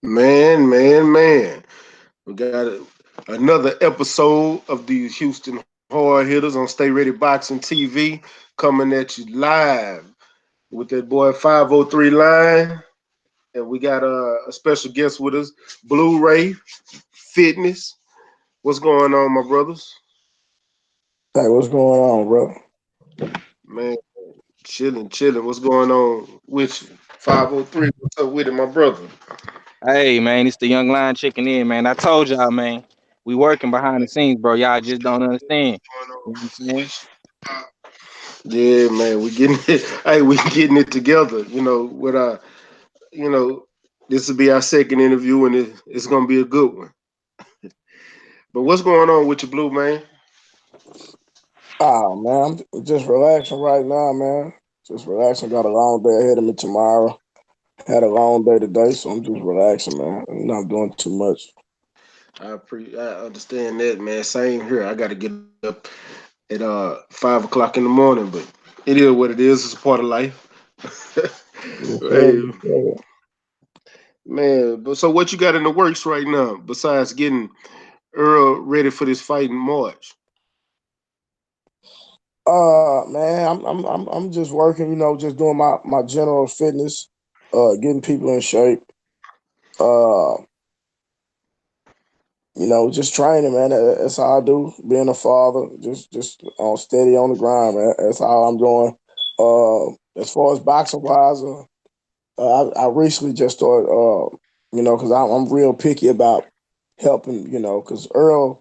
Man. We got another episode of these Houston hard hitters on Stay Ready Boxing TV coming at you live with that boy 503 line. And we got a special guest with us, Blu-ray Fitness. What's going on, my brothers? Hey, what's going on, bro? Man, chilling. What's going on with you? 503, what's up with it, my brother? Hey man, it's the young lion checking in, man. I told y'all, man, we working behind the scenes, bro. Y'all just don't understand. You know what I'm saying? Yeah, man, we getting it. Hey, we getting it together. With our, you know, this will be our second interview, and it's gonna be a good one. But what's going on with you, Blue man? Man, I'm just relaxing right now, man. Just relaxing. Got a long day ahead of me tomorrow. Had a long day today, so I'm just relaxing, man. I'm not doing too much. I understand that, man. Same here. I got to get up at 5 o'clock in the morning, but it is what it is. It's a part of life. Yes, sir, Hey, yes, sir. man. But so what you got in the works right now besides getting Earl ready for this fight in March? Man, I'm just working, just doing my general fitness, getting people in shape. Uh, just training, man. That's how I do. Being a father, just on steady on the grind, man. That's how I'm doing. As far as boxing wise, I recently just started, because I'm real picky about helping, because Earl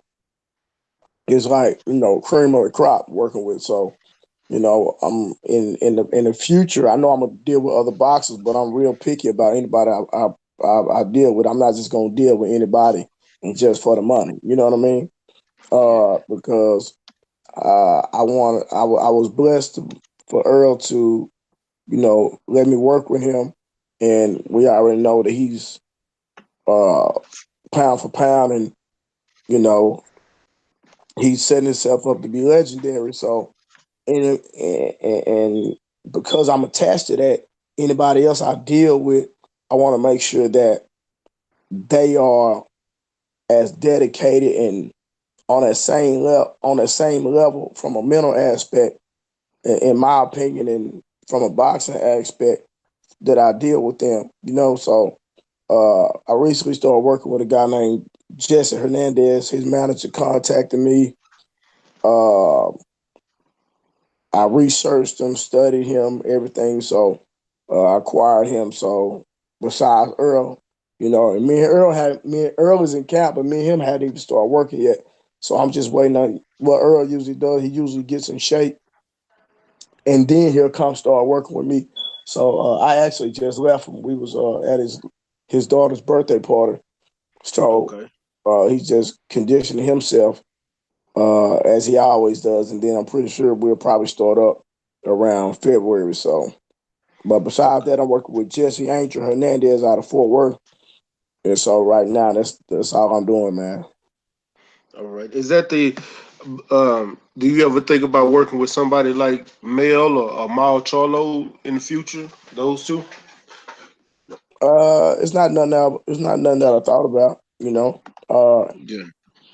is like, cream of the crop working with. So, I'm in the future. I know I'm gonna deal with other boxers, but I'm real picky about anybody I deal with. I'm not just gonna deal with anybody and just for the money. You know what I mean? Yeah. Because I was blessed for Earl to, let me work with him, and we already know that he's uh, pound for pound, and you know he's setting himself up to be legendary. So, and because I'm attached to that, anybody else I deal with, I want to make sure that they are as dedicated and on that same level from a mental aspect, in my opinion, and from a boxing aspect that I deal with them. So I recently started working with a guy named Jesse Hernandez. His manager contacted me. Uh, I researched him, studied him, everything. So I acquired him. So besides Earl, and me and Earl is in camp, but me and him hadn't even started working yet. So I'm just waiting on what Earl usually does. He usually gets in shape, and then he'll come start working with me. So I actually just left him. We was at his daughter's birthday party. So Okay. he's just conditioning himself as he always does, and then I'm pretty sure we'll probably start up around February. So, but besides Okay. that, I'm working with Jesse Angel Hernandez out of Fort Worth, and so right now that's all I'm doing, man. All right. Is that the do you ever think about working with somebody like Mel or Mal Charlo in the future? Those two? It's not nothing that I thought about. Yeah.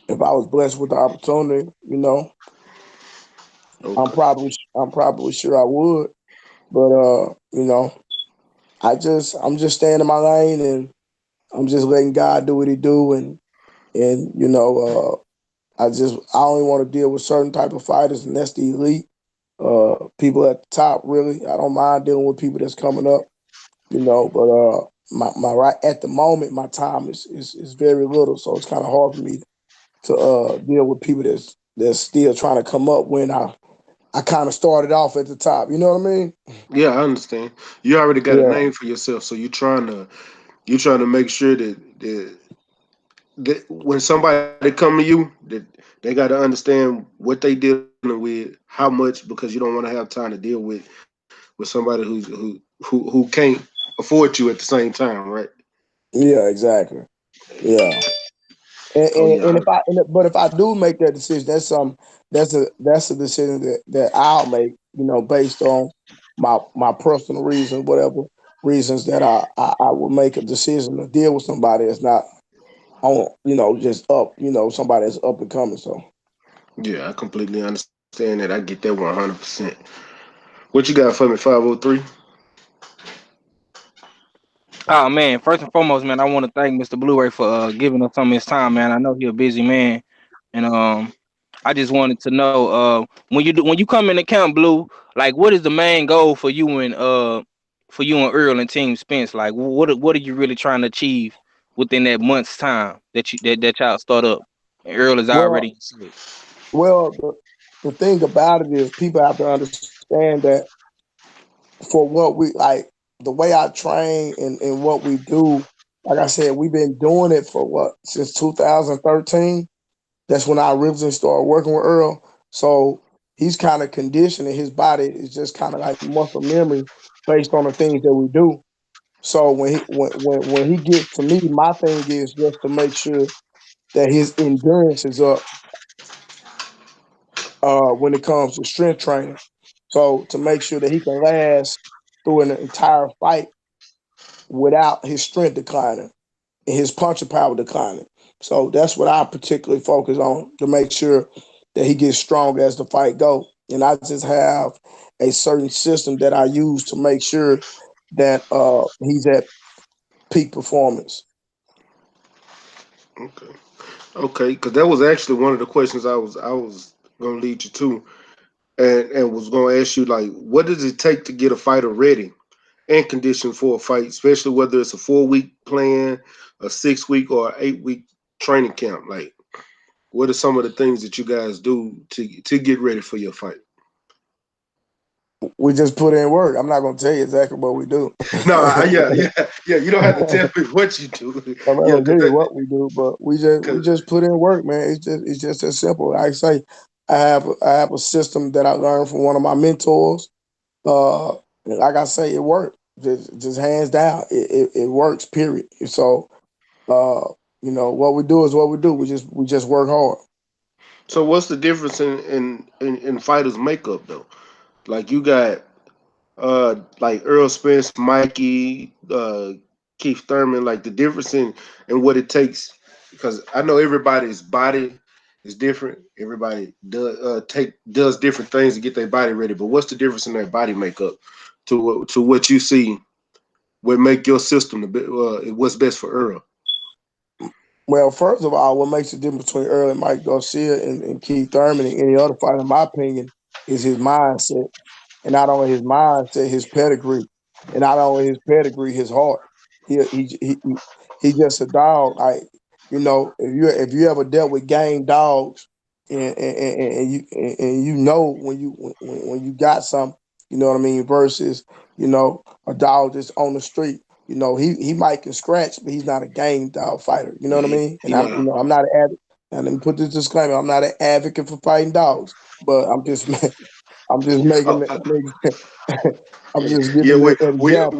If I was blessed with the opportunity, Okay. I'm probably sure I would. But I'm just staying in my lane, and I'm just letting God do what He do, and I only want to deal with certain type of fighters, and that's the elite. People at the top, really. I don't mind dealing with people that's coming up, but my right at the moment, my time is very little, so it's kind of hard for me to deal with people that's still trying to come up when I kind of started off at the top. You know what I mean? Yeah, I understand. You already got a Yeah, name for yourself, so you're trying to make sure that when somebody come to you, that they got to understand what they dealing with, how much, because you don't want to have time to deal with somebody who can't afford you at the same time, right? yeah, exactly. Yeah. Oh yeah. But if I do make that decision, that's a decision that I'll make, based on my personal reasons, whatever. reasons that I would make a decision to deal with somebody that's not on, just up, somebody that's up and coming. So Yeah, I completely understand that. I get that 100%. What you got for me, 503? Oh man, first and foremost, man, I want to thank Mr. Blu-ray for giving us some of his time, man. I know he's a busy man, and I just wanted to know when you come into camp, Blue, like what is the main goal for you and Earl and Team Spence? Like what are you really trying to achieve within that month's time that y'all start up? And Earl is already well, in sight. the thing about it is people have to understand that for what we like, the way I train and what we do, like I said, we've been doing it for what, since 2013. That's when I originally started working with Earl. So he's kind of conditioning his body is just kind of like muscle memory based on the things that we do. So when he gets to me, my thing is just to make sure that his endurance is up when it comes to strength training. So to make sure that he can last through an entire fight without his strength declining and his punching power declining. So that's what I particularly focus on to make sure that he gets strong as the fight goes. And I just have a certain system that I use to make sure that he's at peak performance. Okay. Okay, because that was actually one of the questions I was gonna lead you to, and was gonna ask you like, what does it take to get a fighter ready and conditioned for a fight, especially whether it's a 4 week plan, a 6 week, or 8 week training camp. Like, what are some of the things that you guys do to get ready for your fight? We just put in work. I'm not going to tell you exactly what we do. No, I'm yeah, yeah, yeah. You don't have to tell me what you do. not Yeah, going to because tell you that, what we do, but we cause just put in work, man. It's just as simple. Like I say, I have a system that I learned from one of my mentors. Uh, like I say, it works. Just hands down, it works. Period. So uh, what we do is what we do. We just work hard. so what's the difference in fighters' makeup though? Like you got like Earl Spence, Mikey, Keith Thurman, like the difference in what it takes, because I know everybody's body is different. Everybody does different things to get their body ready. But what's the difference in their body makeup to what you see? What make your system what's best for Earl? Well, first of all, what makes the difference between Earl and Mike Garcia and Keith Thurman and any other fighter, in my opinion, is his mindset. And not only his mindset, his pedigree. And not only his pedigree, his heart. He just a dog. Like, if you ever dealt with game dogs and you know when you got some, you know what I mean, versus, a dog that's on the street. He might can scratch, but he's not a game dog fighter. You know what I Yeah, mean? he And I'm not you know I'm not an advocate. Now let me put this disclaimer: I'm not an advocate for fighting dogs, but I'm just making oh, it. I'm just yeah, giving you an example.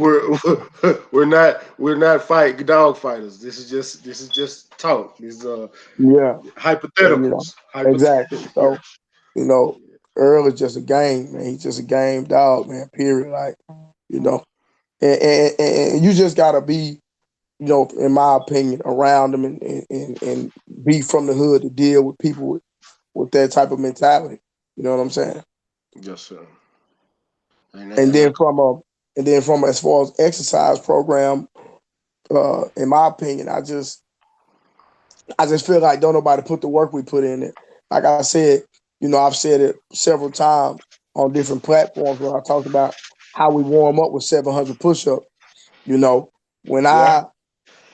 we're not fight dog fighters. This is just talk. These Yeah, hypotheticals. exactly. Yeah, So you know, Earl is just a game man. He's just a game dog, man. Period. Like you know, and you just gotta be, in my opinion, around them and be from the hood to deal with people with that type of mentality. You know what I'm saying? yes, sir. And And I then from as far as exercise program, in my opinion, I just feel like don't nobody put the work we put in it. Like I said, I've said it several times on different platforms where I talked about how we warm up with 700 push-ups. You know, when yeah, I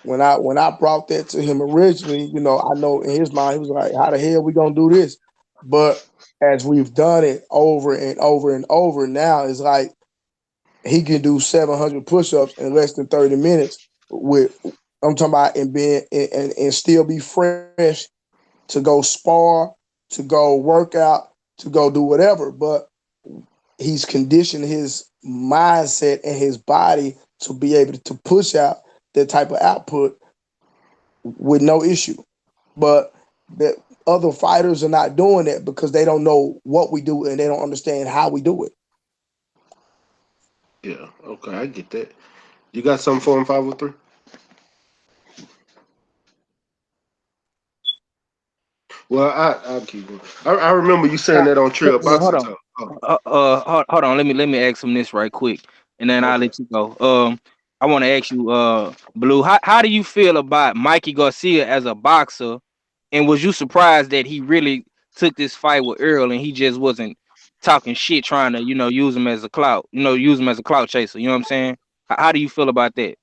when I brought that to him originally, I know in his mind he was like, "How the hell we gonna do this?" But as we've done it over and over and over, now it's like he can do 700 push-ups in less than 30 minutes with I'm talking about and being and still be fresh to go spar, to go work out, to go do whatever. But he's conditioned his mindset and his body to be able to push out that type of output with no issue. But the other fighters are not doing that because they don't know what we do and they don't understand how we do it. yeah. Okay, I get that. You got something for him, 503? Well, I'll keep going. I remember you saying that on Trail Hold Boxing on. Talk. Oh, Hold on. Let me ask him this right quick, and then I'll okay. let you go. I want to ask you, Blue, how do you feel about Mikey Garcia as a boxer, and was you surprised that he really took this fight with Errol and he just wasn't talking shit, trying to use him as a clout, use him as a clout chaser? You know what I'm saying? How do you feel about that?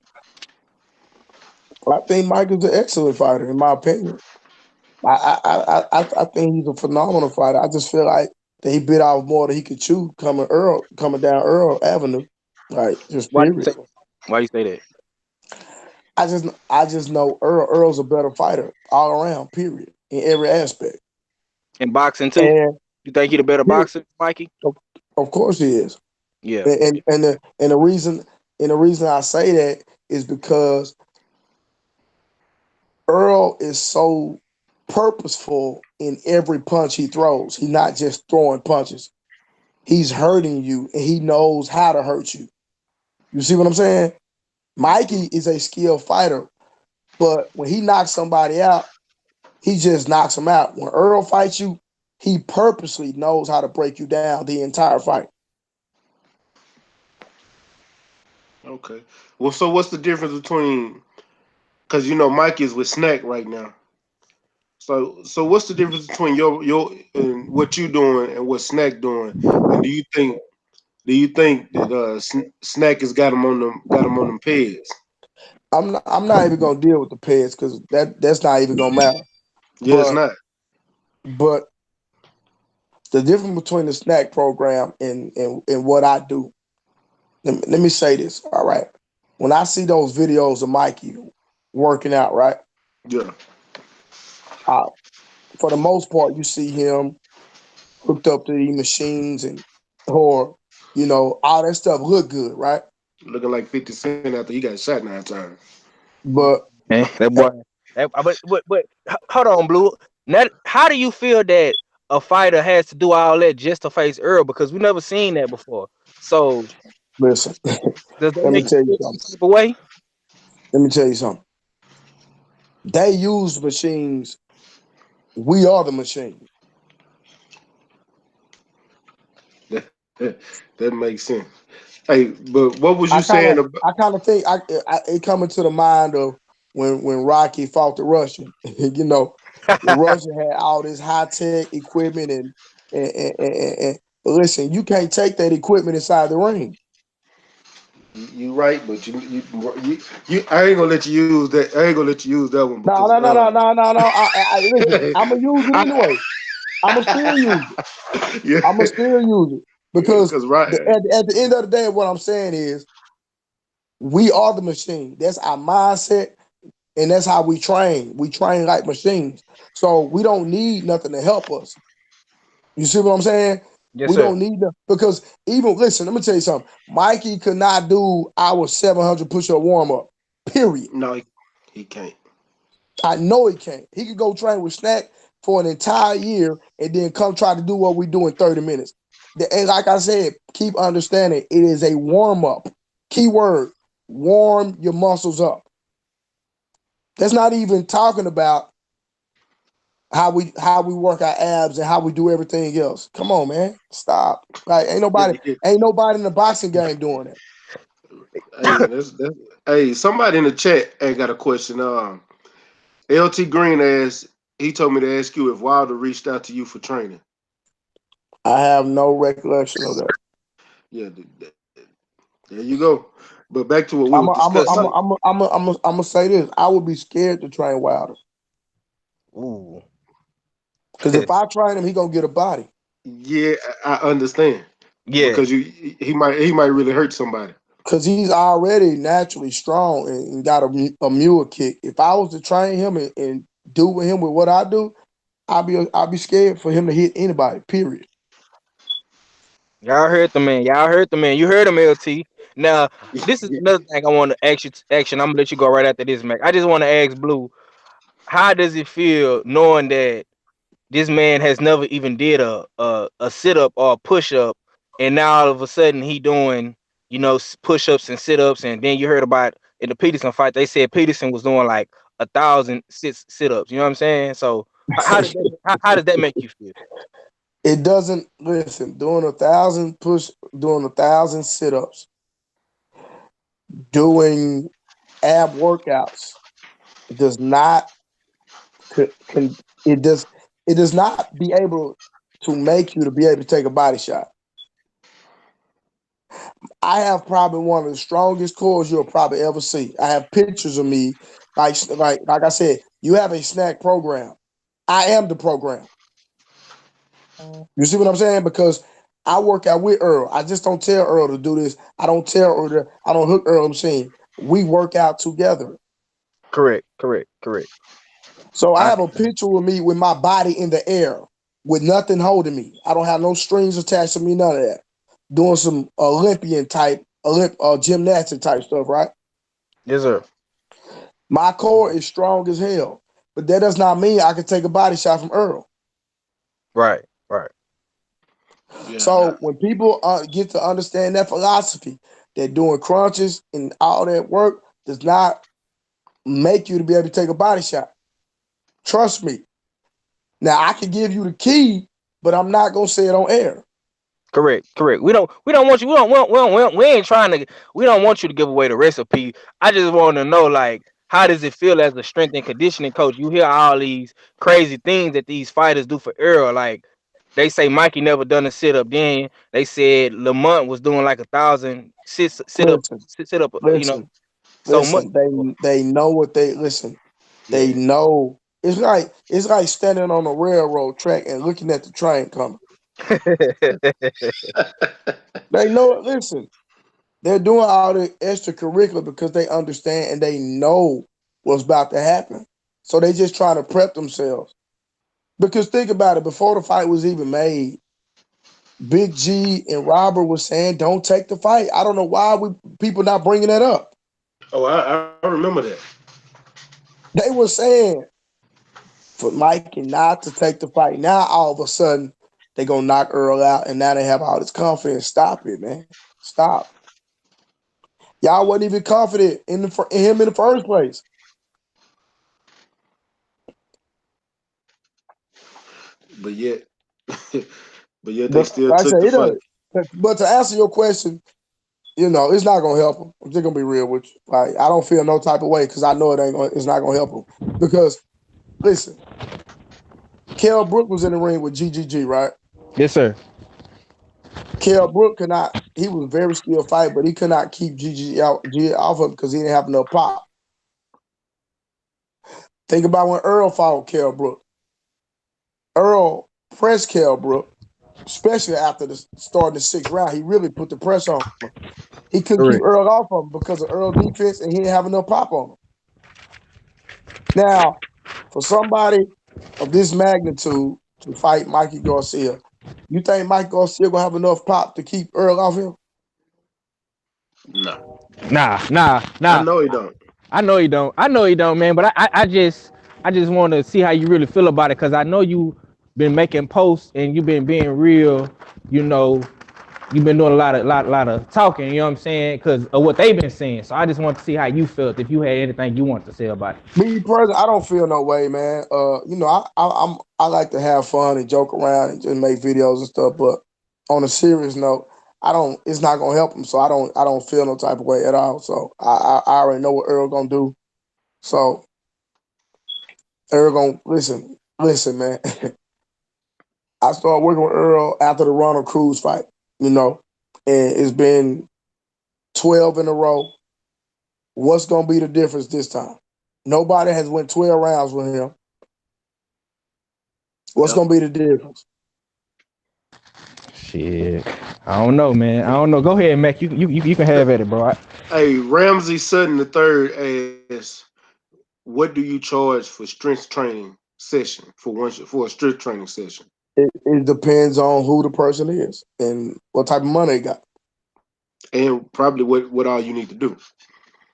I think Mike is an excellent fighter, in my opinion. I think he's a phenomenal fighter. I just feel like that he bit off more than he could chew coming down Earl Avenue. Like, just Why do you period. say that? Why you say that? I just know Earl's a better fighter all around, period, in every aspect. In boxing too? And You think he the better period, boxer, Mikey? of, of course he is. Yeah. And the reason I say that is because Earl is so purposeful in every punch he throws. He's not just throwing punches. He's hurting you and he knows how to hurt you. You see what I'm saying? Mhm. Mikey is a skilled fighter, but when he knocks somebody out, he just knocks them out. When Earl fights you, he purposely knows how to break you down the entire fight. Okay. Well, so what's the difference between? Because Mike is with Snack right now. So what's the difference between your and what you doing and what Snack doing? And do you think that Snack has got him on them pads? I'm not even gonna deal with the pets because that's not even gonna matter. Yeah, it's But not. but the difference between the snack program and what I do. Let me say this. All right. When I see those videos of Mikey working out, right? Yeah. Uh, for the most part, you see him hooked up to these machines or all that stuff look good, right? Looking like 50 Cent after he got shot 9 times. But That boy. Hold on, Blue. Now, how do you feel that a fighter has to do all that just to face Earl? Because we never seen that before. So listen, does that let me make you tell you feel some something. type of way? Let me tell you something. They use machines. We are the machine. That makes sense. Hey, but what was I you kind saying of, about? I kind of think it coming to the mind of when Rocky fought the Russian. The Russian had all this high tech equipment and but listen, you can't take that equipment inside the ring. You right, but you I ain't gonna let you use that. I ain't gonna let you use that one No, because no, no, no, no, no, no. Listen, I'm gonna use it I, anyway. I'm gonna still use it. yeah, I'm gonna still use it because because right, at the end of the day, what I'm saying is we are the machine. That's our mindset, and that's how we train. We train like machines, so we don't need nothing to help us. You see what I'm saying? Yes, We sir. don't need to because even listen. Let me tell you something. Mikey could not do our 700 push-up warm-up. Period. no, he can't. I know he can't. He could go train with Snack for an entire year and then come try to do what we do in 30 minutes. And like I said, keep understanding it is a warm up. Keyword, warm your muscles up. That's not even talking about how we work our abs and how we do everything else. Come on, man. Stop. Like ain't Yeah, nobody yeah. ain't nobody in the boxing game doing that. Hey, hey. Somebody in the chat ain't got a question. LT Green asked. He told me to ask you if Wilder reached out to you for training. I have no recollection of that. Yeah, there you go. But back to what we were I'm a, I'm a, I'm discussing. a, I'm a, I'm a, I'm a, I'm gonna say this. I would be scared to train Wilder. Ooh. Because if I train him, he gonna get a body. Yeah, I understand Yeah. because he might really hurt somebody. Because he's already naturally strong and got a mule kick. If I was to train him and do with him with what I do, I'd be scared for him to hit anybody. Period. Y'all heard the man. Y'all heard the man. You heard him, LT. Now, this is another thing I want to ask you. Action. I'm gonna let you go right after this, Mac. I just want to ask Blue, how does it feel knowing that this man has never even did a sit up or a push up, and now all of a sudden he doing. push-ups and sit-ups, and then you heard about in the Peterson fight, they said Peterson was doing like 1,000 sit-ups. You know what I'm saying? So how does that make you feel? It doesn't listen. Doing 1,000 sit-ups, doing ab workouts does not can it does not be able to make you to be able to take a body shot. I have probably one of the strongest cores you'll probably ever see. I have pictures of me, like I said, you have a snack program. I am the program. You see what I'm saying? Because I work out with Earl. I just don't tell Earl to do this. I don't tell Earl I don't hook Earl machine. We work out together. Correct. So I I have a picture with me with my body in the air with nothing holding me. I don't have no strings attached to me, none of that. Doing some gymnastic type stuff, right? Yes, sir. My core is strong as hell, but that does not mean I can take a body shot from Earl. Right. Yeah. So when people get to understand that philosophy, that doing crunches and all that work does not make you to be able to take a body shot. Trust me. Now I can give you the key, but I'm not gonna say it on air. Correct. We don't want you. We ain't trying to. We don't want you to give away the recipe. I just want to know, like, how does it feel as a strength and conditioning coach? You hear all these crazy things that these fighters do for Errol. Like they say, Mikey never done a sit up. Then they said Lamont was doing like 1,000 Listen, sit up. listen, So much. They know what they listen. They Yeah. know it's like standing on a railroad track and looking at the train coming. They know it. Listen, they're doing all the extracurricular because they understand and they know what's about to happen. So they just trying to prep themselves. Because think about it, before the fight was even made, Big G and Robert was saying, "Don't take the fight." I don't know why people not bringing that up. Oh, I remember that. They were saying for Mikey not to take the fight. Now all of a sudden they gonna knock Earl out, and now they have all this confidence. Stop it, man. Stop. Y'all wasn't even confident in him in the first place. But yet, but yet they But still like I took said, the it fight. does. But to answer your question, it's not gonna help him. I'm just gonna be real with you. Like I don't feel no type of way because I know it's not gonna help him. Because listen, Kell Brook was in the ring with GGG, right? Yes, sir. Kell Brook could not. He was a very skilled fight, but he could not keep GG off of him because he didn't have enough pop. Think about when Earl fought Kell Brook. Earl pressed Kell Brook, especially after the start of the sixth round. He really put the press on him. He couldn't keep Correct. Earl off of him because of Earl defense, and he didn't have enough pop on him. Now, for somebody of this magnitude to fight Mikey Garcia, you think Mike Garcia gonna have enough pop to keep Earl off him? No, Nah. I know he don't. I know you don't. Man. But I just want to see how you really feel about it because I know you been making posts and you've been being real. You know, you've been doing a lot of talking. You know what I'm saying? Because of what they've been saying. So I just want to see how you felt. If you had anything you want to say about it. Me personally, I don't feel no way, man. I like to have fun and joke around and just make videos and stuff. But on a serious note, I don't. It's not gonna help him. So I don't feel no type of way at all. So I already know what Earl gonna do. So Earl gonna listen. Listen, man. I started working with Earl after the Ronald Cruz fight. You know, and it's been 12 in a row. What's gonna be the difference this time? Nobody has went 12 rounds with him. What's Yep. gonna be the difference? Shit, I don't know, man. I don't know. Go ahead, Mac. You can have at it, bro. Hey, Ramsey Sutton the third asks, "What do you charge for strength training session for a strength training session?" It depends on who the person is and what type of money they got. And probably what all you need to do.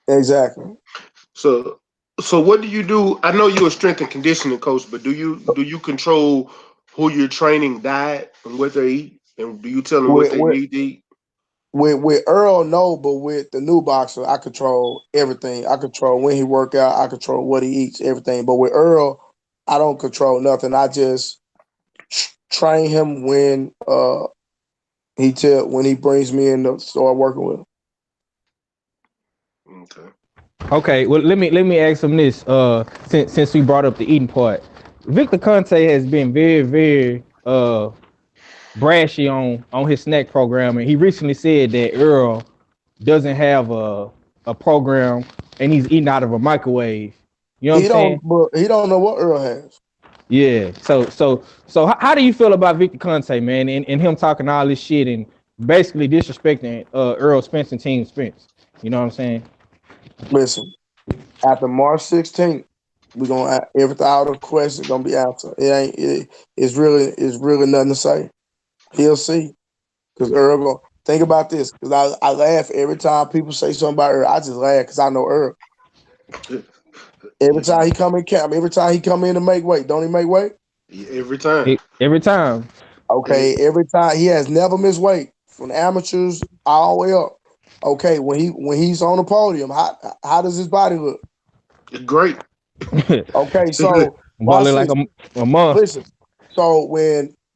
Exactly. So so what do you do? I know you're a strength and conditioning coach, but do you control who you're training diet and what they eat, and do you tell them what With they with need to eat? with Earl, no, but with the new boxer, I control everything. I control when he work out. I control what he eats, everything. But with Earl, I don't control nothing. I just train him when he brings me in to start working with him. Okay. Okay, well let me ask him this. Since we brought up the eating part, Victor Conte has been very brashy on his snack program, and he recently said that Earl doesn't have a program and he's eating out of a microwave. You know what I'm saying? But he don't know what Earl has. Yeah. So how do you feel about Victor Conte, man, and him talking all this shit and basically disrespecting Earl Spence and Team Spence? You know what I'm saying? Listen, after March 16th, we're gonna everything all the questions gonna be answered. It's really nothing to say. He'll see. Because Earl go think about this. Because I laugh every time people say something about Earl. I just laugh because I know Earl. Every time he come in camp, every time he come in to make weight, don't he make weight? Every time. Every time. Okay, every time he has never missed weight from amateurs all the way up. Okay, when he's on the podium, how does his body look? Great. Okay, so watch Balling like this. a monster. Listen. So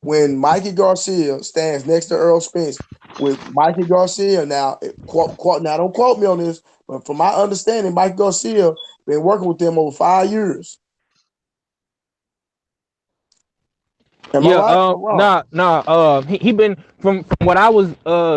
when Mikey Garcia stands next to Earl Spence with Mikey Garcia now, now don't quote me on this, but from my understanding, Mikey Garcia been working with them over 5 years. Am I Yeah, right or wrong? he been from what I was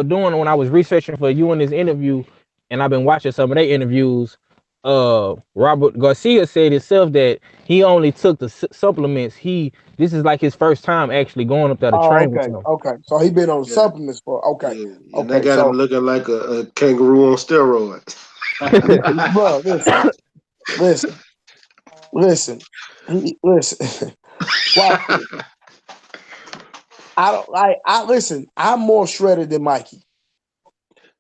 doing when I was researching for you in this interview, and I've been watching some of their interviews. Robert Garcia said himself that he only took the supplements. This is like his first time actually going up there to Oh, train with okay, them. okay. So he been on Yeah. supplements for Yeah. And they okay. got him So looking like a kangaroo on steroids. bro, listen, listen, listen. Watch this. I don't like. I listen. I'm more shredded than Mikey.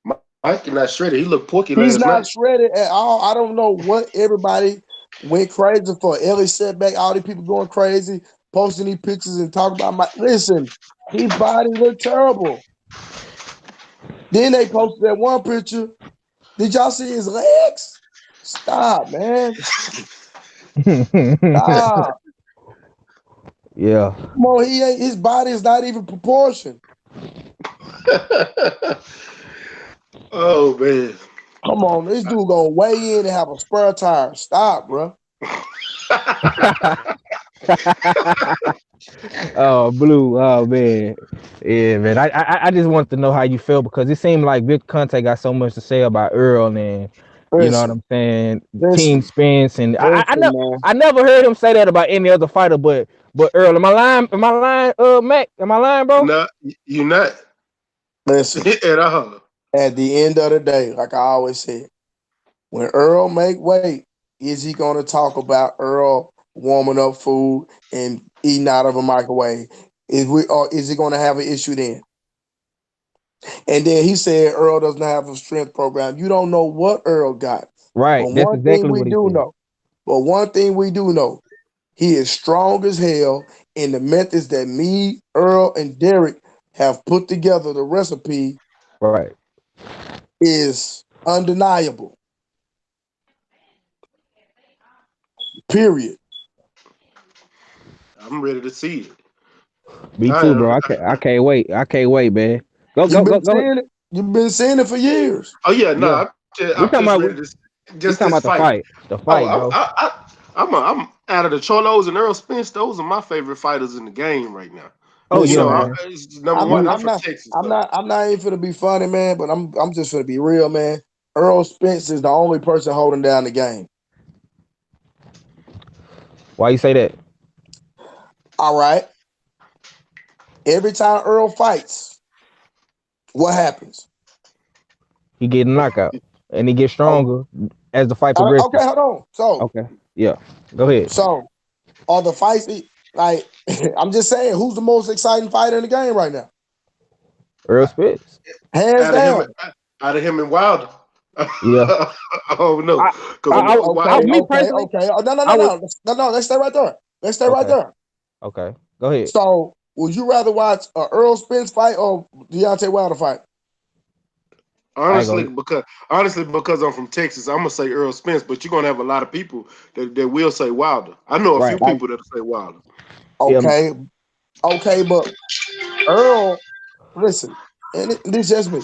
Mike not shredded. He looked porky He's last not night. shredded at all. I don't know what everybody went crazy for. Ellie setback, all these people going crazy, posting these pictures and talking about my listen, his body looked terrible. Then they posted that one picture. Did y'all see his legs? Stop, man. Stop. Yeah. Come on, he ain't his body is not even proportioned. Oh man. Come on, this dude gonna weigh in and have a spare tire. Stop, bro. Oh, Blue. Oh man, yeah, man. I just want to know how you feel because it seemed like Vic Conte got so much to say about Earl and you know what Listen, I'm saying, Team listen, Spence, and listen, man. I never heard him say that about any other fighter, but Earl. Am I lying? Am I lying? Mac, am I lying, bro? No, you not Listen. at all. At the end of the day, like I always said, when Earl make weight, is he going to talk about Earl warming up food and eating out of a microwave? Is he going to have an issue then? And then he said Earl doesn't have a strength program. You don't know what Earl got, but Right. That's exactly what he said. one thing we do know, he is strong as hell. In the methods that me, Earl, and Derek have put together, the recipe Right. is undeniable. Period. I'm ready to see it. Me I too, bro. am. I can't wait. I can't wait, man. Go You've go go been go. seeing it. You've been seeing it for years. Oh yeah, no, Yeah. We I'm talking just about ready to we just talking this about the fight. fight. The Oh, fight, bro. I'm out of the Cholos and Earl Spence. Those are my favorite fighters in the game right now. Oh You Listen, yeah, know, man. man. it's number I'm one. not. I'm I'm from not. Texas, I'm so not. I'm not even finna be funny, man. But I'm just finna be real, man. Earl Spence is the only person holding down the game. Why you say that? All right. Every time Earl fights, what happens? He get a knockout, and he gets Oh, stronger as the fight progresses. okay, hold on. Okay. Yeah. Go ahead. So are the fights like? I'm just saying, who's the most exciting fighter in the game right now? Earl Spence. Hands out of him, down. out of him and Wilder. Yeah. Oh no, I, because me Okay. personally, Oh, no, no, I no, would. no, no, no. Let's stay right there. Let's stay right Okay. there. Okay. Go ahead. So, would you rather watch a Earl Spence fight or Deontay Wilder fight? I ain't gonna. Honestly, because I'm from Texas, I'm gonna say Earl Spence, but you're gonna have a lot of people that will say Wilder. I know a few Right. Like, people that say Wilder. Yeah. okay, okay, but Earl, listen, and this is just me.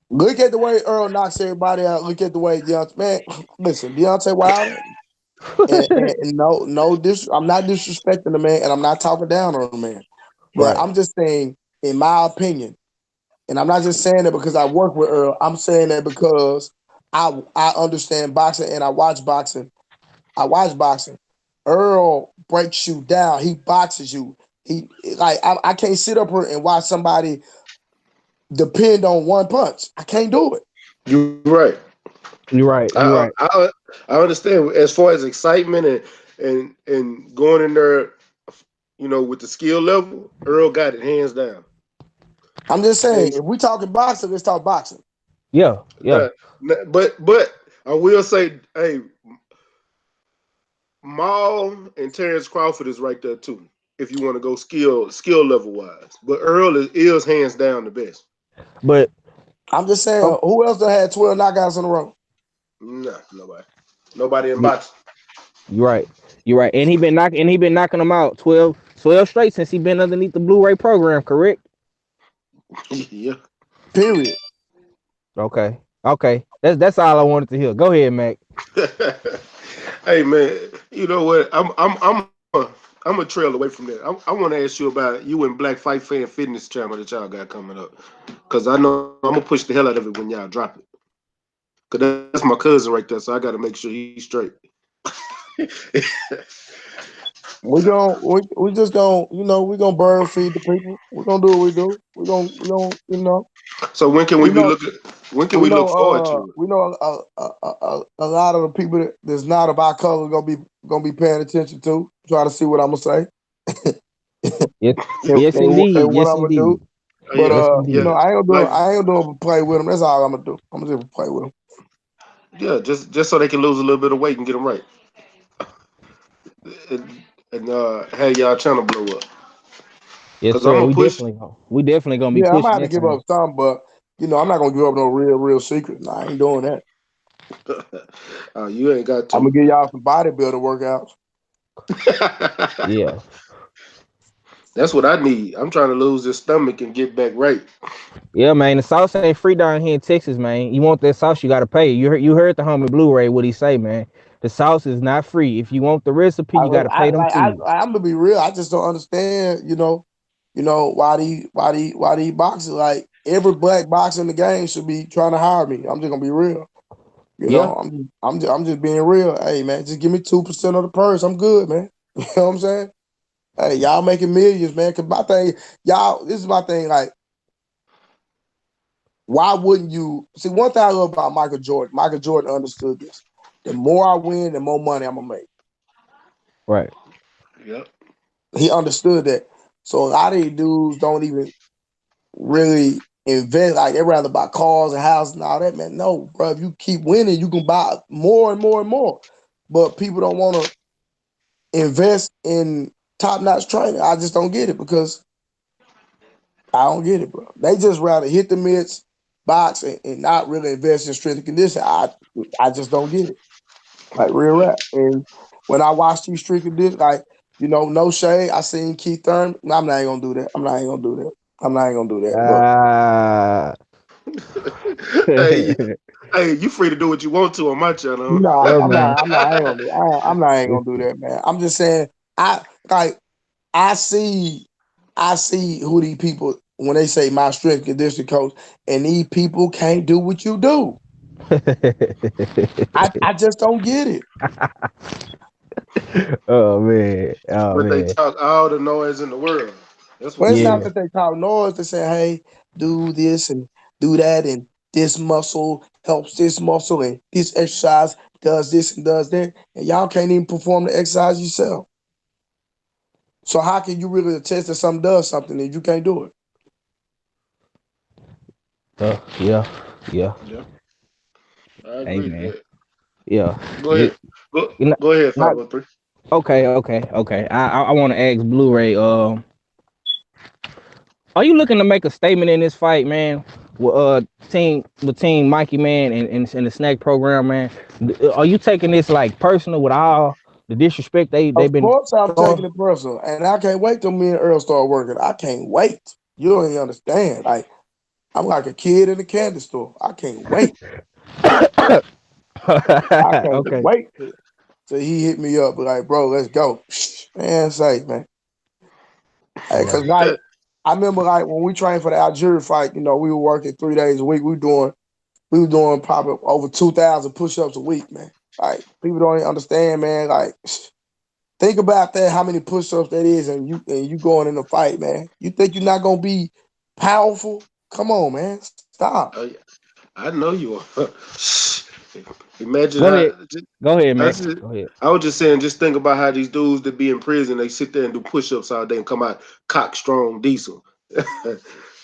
Look at the way Earl knocks everybody out. Look at the way Deontay, man. Listen, Deontay Wilder, and I'm not disrespecting the man, and I'm not talking down on the man, but Right. I'm just saying, in my opinion, and I'm not just saying that because I work with Earl. I'm saying that because I understand boxing and I watch boxing. I watch boxing. Earl breaks you down. He boxes you. He like I can't sit up here and watch somebody depend on one punch. I can't do it. You're right. You're right. You're I, right. I I understand as far as excitement and going in there, with the skill level. Earl got it hands down. I'm just saying, And if we talking boxing, let's talk boxing. Yeah. Yeah. but I will say, hey, Maul and Terrence Crawford is right there too. If you want to go skill level wise, but Earl is hands down the best. But I'm just um, saying, who else done had 12 knockouts in a row? Nah, nobody in you, boxing. you're right. You're right. And he been knocking them out 12 straight since he been underneath the Blu-ray program. Correct. Yeah. Period. Okay. Okay. That's all I wanted to hear. Go ahead, Mac. Hey man, you know what? I'm a trail away from that. I want to ask you about you and Black Fight Fan Fitness channel that y'all got coming up, because I know I'm gonna push the hell out of it when y'all drop it. Cause that's my cousin right there, so I got to make sure he's straight. We just gonna we gonna bird feed the people. We're gonna do what we do. We gonna So we know when can we look forward to we know a lot of the people that's not of our color gonna be paying attention to, try to see what I'm gonna say Yes. and, Yes, indeed. what Yes, I'm gonna do. indeed. it? But Yeah, Yes, yeah, indeed. I like ain't gonna do it to play with them. That's all I'm gonna do. I'm gonna just play with them. yeah, just so they can lose a little bit of weight and get them right, and have y'all channel blow up. Yes, Cause I'm sir. gonna push. We definitely gonna be Yeah, I'm gonna pushing have to that give thing. up some, but I'm not gonna give up no real secret. Nah, I ain't doing that. You ain't got I'm gonna to. give y'all some bodybuilder workouts. Yeah. That's what I need. I'm trying to lose this stomach and get back right. Yeah, man. The sauce ain't free down here in Texas, man. You want that sauce, you gotta pay. You heard the homie Blu-ray what he say, man. The sauce is not free. If you want the recipe, you gotta pay them fees. I'm gonna be real. I just don't understand. Why the boxers, like every black boxer in the game should be trying to hire me. I'm just gonna be real. Yeah. I'm just being real. Hey man, just give me 2% of the purse. I'm good, man. You know what I'm saying? Hey, y'all making millions, man. Cause my thing, y'all, this is my thing. Like, why wouldn't you see? One thing I love about Michael Jordan. Michael Jordan understood this. The more I win, the more money I'm gonna make. Right. Yep. He understood that. So a lot of these dudes don't even really invest. Like they rather buy cars and houses and all that, man. No, bro. If you keep winning, you can buy more and more and more. But people don't want to invest in top notch training. I just don't get it because I don't get it, bro. They just rather hit the mitts, box, and not really invest in strength and condition. I just don't get it. Like real rap. And when I watch these strength and condition, like no shade. I seen Keith Thurman. I'm not even gonna do that. I'm not even gonna do that. I'm not even gonna do that. But Ah. hey, hey, you free to do what you want to on my channel. no, Yeah, I'm man. not. I'm not. I ain't gonna do. I'm not even Yes, gonna do that, man. I'm just saying. I like. I see. I see who these people when they say my strength and conditioning coach, and these people can't do what you do. I just don't get it. oh man. Oh But they man. talk all the noise in the world. That's what Well, they it's not Yeah. say. that they talk noise. They say, "Hey, do this and do that, and this muscle helps this muscle, and this exercise does this and does that." And y'all can't even perform the exercise yourself. So how can you really attest that something does something and you can't do it? Yeah. Yeah. Yeah, I Hey agree with man. that. Yeah. Go ahead. Go Not, go ahead, not 503. okay. Okay. Okay. I want to ask Blu-ray. Are you looking to make a statement in this fight, man? With team Mikey, man, and the snack program, man. Are you taking this like personal with all the disrespect they've Of been course, I'm taking throwing? it personal, and I can't wait till me and Earl start working. I can't wait. You don't even understand. Like I'm like a kid in a candy store. I can't wait. I can't Okay. wait till he hit me up. But like, bro, let's go. Man, say, man. Hey, Yeah. cause like I remember like when we trained for the Algeria fight, you know, we were working 3 days a week. We were doing probably over 2,000 push-ups a week, man. Like people don't even understand, man. Like think about that, how many push-ups that is, and you going in a fight, man. You think you're not gonna be powerful? Come on, man. Stop. Oh, yeah. I know you are. Imagine Go ahead. how. Go ahead, I, Mac. just, Go ahead. I was just saying, just think about how these dudes that be in prison, they sit there and do push-ups all day and come out cock strong, diesel.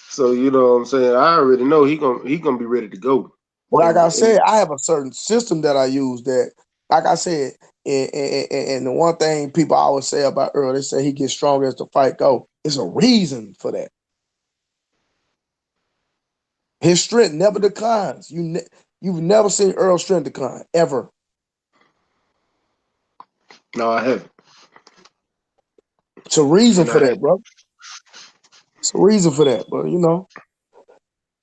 So you know what I'm saying. I already know he gonna be ready to go. Well, like I And said, I have a certain system that I use that, like I said, and the one thing people always say about Earl, they say he gets stronger as the fight go. It's a reason for that. His strength never declines. You've never seen Earl's strength decline ever. no, I haven't, It's a reason and for I that, bro. It's a reason for that. But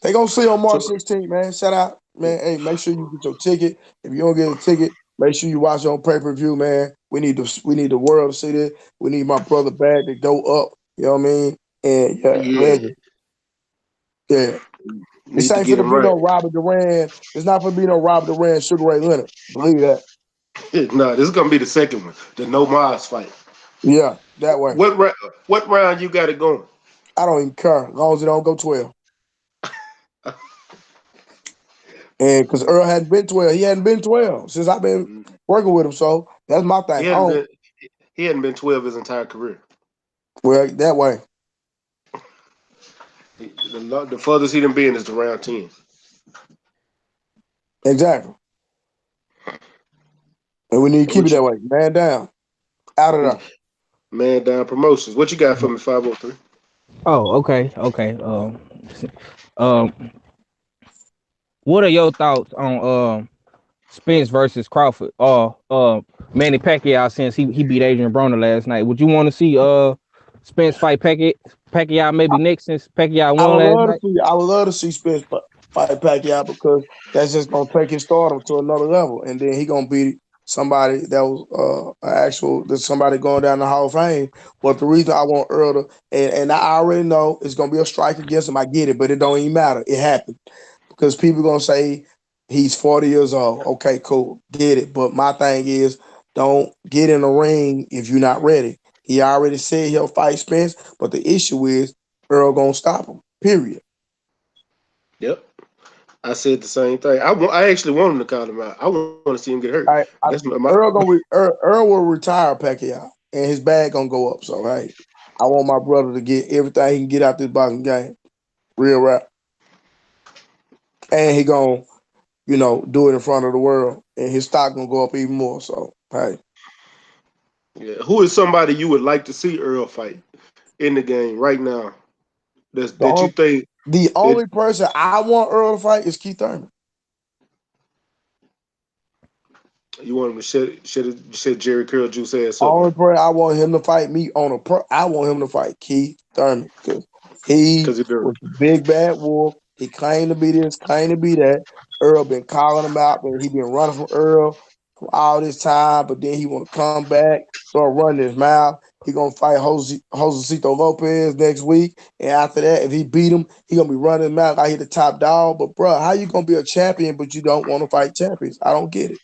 they gonna see you on so March 16th, man. Shout out, man. Hey, make sure you get your ticket. If you don't get a ticket, make sure you watch it on pay-per-view, man. We need the world to see this. We need my brother back to go up. You know what I mean? And yeah, yeah, legend. Yeah. This need to ain't for get to him be right. no Robert Duran. It's not for to be no Robert Duran, Sugar Ray Leonard. Believe that. No, this is gonna be the second one, the No Mars fight. Yeah, that way. What round you got it going? I don't even care as long as it don't go 12. And because Earl hadn't been 12, he hadn't been 12 since I've been working with him. So that's my He thing. I hadn't don't. been he hadn't been 12 his entire career. Well, that way. The furthest he done been is the round 10. Exactly. And we need to And keep it what you that way. Man down. Out of there. man down promotions? What you got for me? 503. Oh, okay, okay. Um, what are your thoughts on Spence versus Crawford? Manny Pacquiao, since he beat Adrian Broner last night. Would you want to see Spence fight Pacquiao maybe next, since Pacquiao I won would last love to night? see. I would love to see Spence fight Pacquiao because that's just gonna take his stardom to another level, and then he gonna beat somebody that was there's somebody going down the Hall of Fame. But the reason I want Earl to, and I already know it's gonna be a strike against him. I get it, but it don't even matter. It happened because people gonna say he's 40 years old. Okay, cool, get it. But my thing is, don't get in the ring if you're not ready. He already said he'll fight Spence, but the issue is Earl gonna stop him. Period. Yep. I said the same thing. I actually want him to call him out. I want to see him get hurt. That's my Earl will retire Pacquiao, and his bag gonna go up. So hey, I want my brother to get everything he can get out this boxing game, real rap, and he gonna do it in front of the world, and his stock gonna go up even more. So hey, yeah. Who is somebody you would like to see Earl fight in the game right now? the That you only think the that only person I want Earl to fight is Keith Thurman. you want him to shut Jerry Curl juice ass up, huh? Only person I want him to fight me on a pro. I want him to fight Keith Thurman because he Because he do. was the big bad wolf. He claimed to be this, claimed to be that. Earl been calling him out, but he been running from Earl for all this time. But then he want to come back, start running his mouth. He gonna fight Josecito Lopez next week, and after that, if he beat him, he gonna be running his mouth like he the top dog. But bro, how you gonna be a champion but you don't want to fight champions? I don't get it.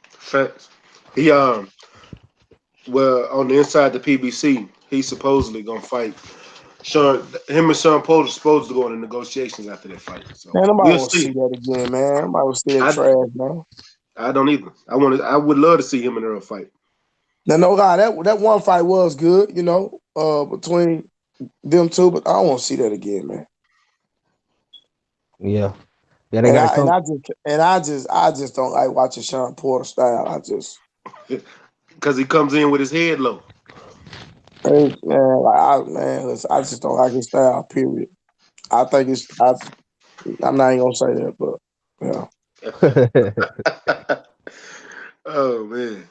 Facts. He well on the inside the PBC, he's supposedly gonna fight Sean. Him and Sean Porter supposed to go into negotiations after that fight. So Man, nobody we'll want to see see. that again, man. Nobody want to see that I trash, man. I don't either. I would love to see him and Earl fight. Now, no lie, that one fight was good, between them two, but I don't want to see that again, man. Yeah, yeah. They And got to I and come. I just and I just don't like watching Sean Porter style. I just Because he comes in with his head low. Hey, man, listen, I just don't like his style. Period. I think I'm not even gonna say that, but yeah. Oh man.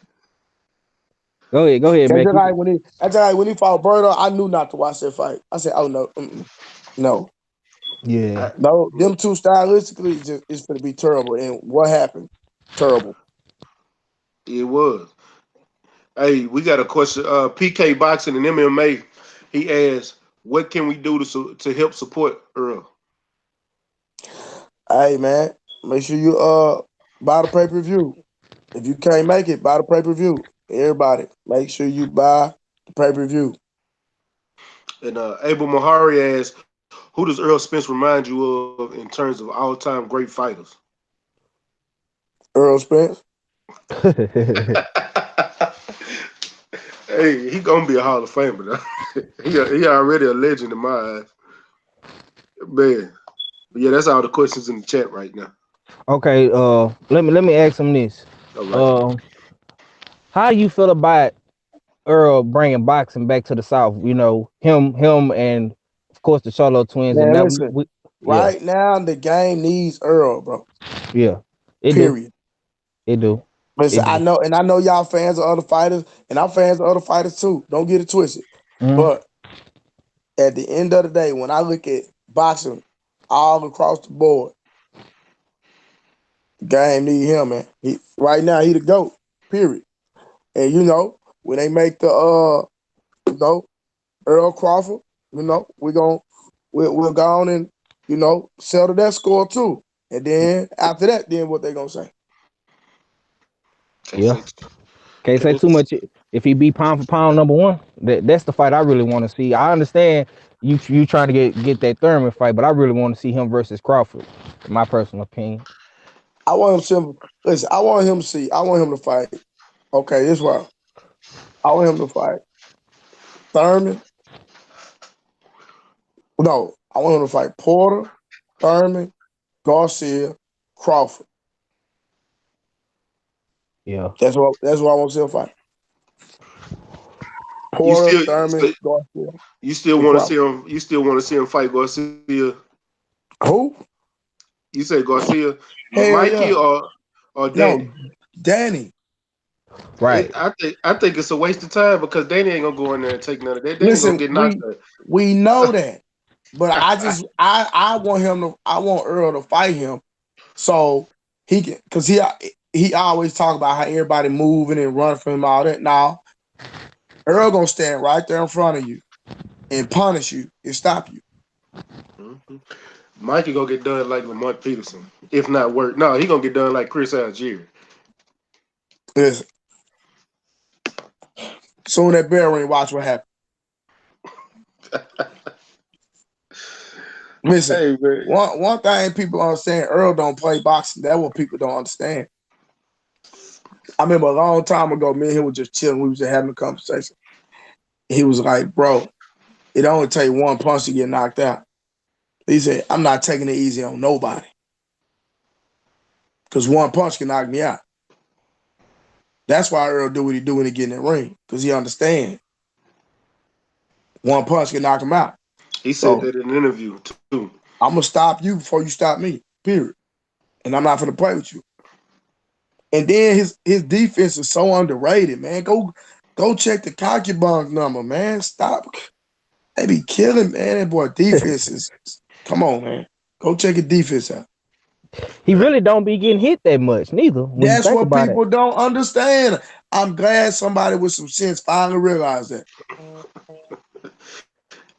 Go ahead, And Mac. then that's like when he fought Berto, I knew not to watch that fight. I said, "Oh no, no, Yeah. I, no." Them two stylistically, just it's gonna be terrible. And what happened? Terrible. it was. Hey, we got a question. PK Boxing and MMA. He asked, "What can we do to help support Earl?" Hey man, make sure you buy the pay per view. If you can't make it, buy the pay per view. Everybody, make sure you buy the pay per view. And Abel Mahari asked, "Who does Earl Spence remind you of in terms of all-time great fighters?" Earl Spence. Hey, he gonna be a Hall of Famer though. he already a legend in my eyes, man. But yeah, that's all the questions in the chat right now. Okay. Let me ask him this. All right. Uh, how do you feel about Earl bringing boxing back to the South? You know, him, and of course the Charlotte twins, and Man, that listen. yeah, Right now, the game needs Earl, bro. yeah, it do, Period. it do, Listen, it do. I know y'all fans of other fighters, and I'm fans of other fighters too. Don't get it twisted. Mm, But at the end of the day, when I look at boxing all across the board, the game need him, man. He right now he the GOAT. Period. And when they make the you know, Earl Crawford, we'll go on and, settle that score too. And then after that, then what they gonna say? Can't yeah, say. can't say Can't. too much. If he be pound for pound number one, that's the fight I really want to see. I understand you trying to get that Thurman fight, but I really want to see him versus Crawford. In my personal opinion. I want him to listen. I want him to see. I want him to fight. Okay, this why I want him to fight Thurman. No, I want him to fight Porter, Thurman, Garcia, Crawford. Yeah. That's what I want to see him fight. You Porter, still Thurman, so Garcia, you still and want to see Crawford. him? You still want to see him fight Garcia? Who? You say Garcia, Hell Mikey yeah. or No, Danny? Danny. Right. I think it's a waste of time because Danny ain't gonna go in there and take none of that. Danny gonna Listen, get knocked we know that. But I want him to I want Earl to fight him so he can because he always talk about how everybody moving and running from him all that. Now Earl gonna stand right there in front of you and punish you and stop you. out. Mikey gonna get done like Lamont Peterson, if not worse. No, he gonna get done like Chris Algieri. Listen, soon that bell ring, watch what happens. Listen, Hey man, one thing people understand, Earl don't play boxing. That's what people don't understand. I remember a long time ago, me and him was just chilling. We was just having a conversation. He was like, bro, it only take one punch to get knocked out. He said, I'm not taking it easy on nobody. Because one punch can knock me out. That's why Earl do what he do when he get in the ring. Because he understand one punch can knock him out. he said So that in an interview too. I'm gonna stop you before you stop me. Period. And I'm not gonna play with you. And then his defense is so underrated, man. Go check the cocky bunk number, man. Stop. They be killing, man. That boy defense is come on, man. Go check his defense out. He really don't be getting hit that much, neither. When you That's think what about it. people don't understand. I'm glad somebody with some sense finally realized that.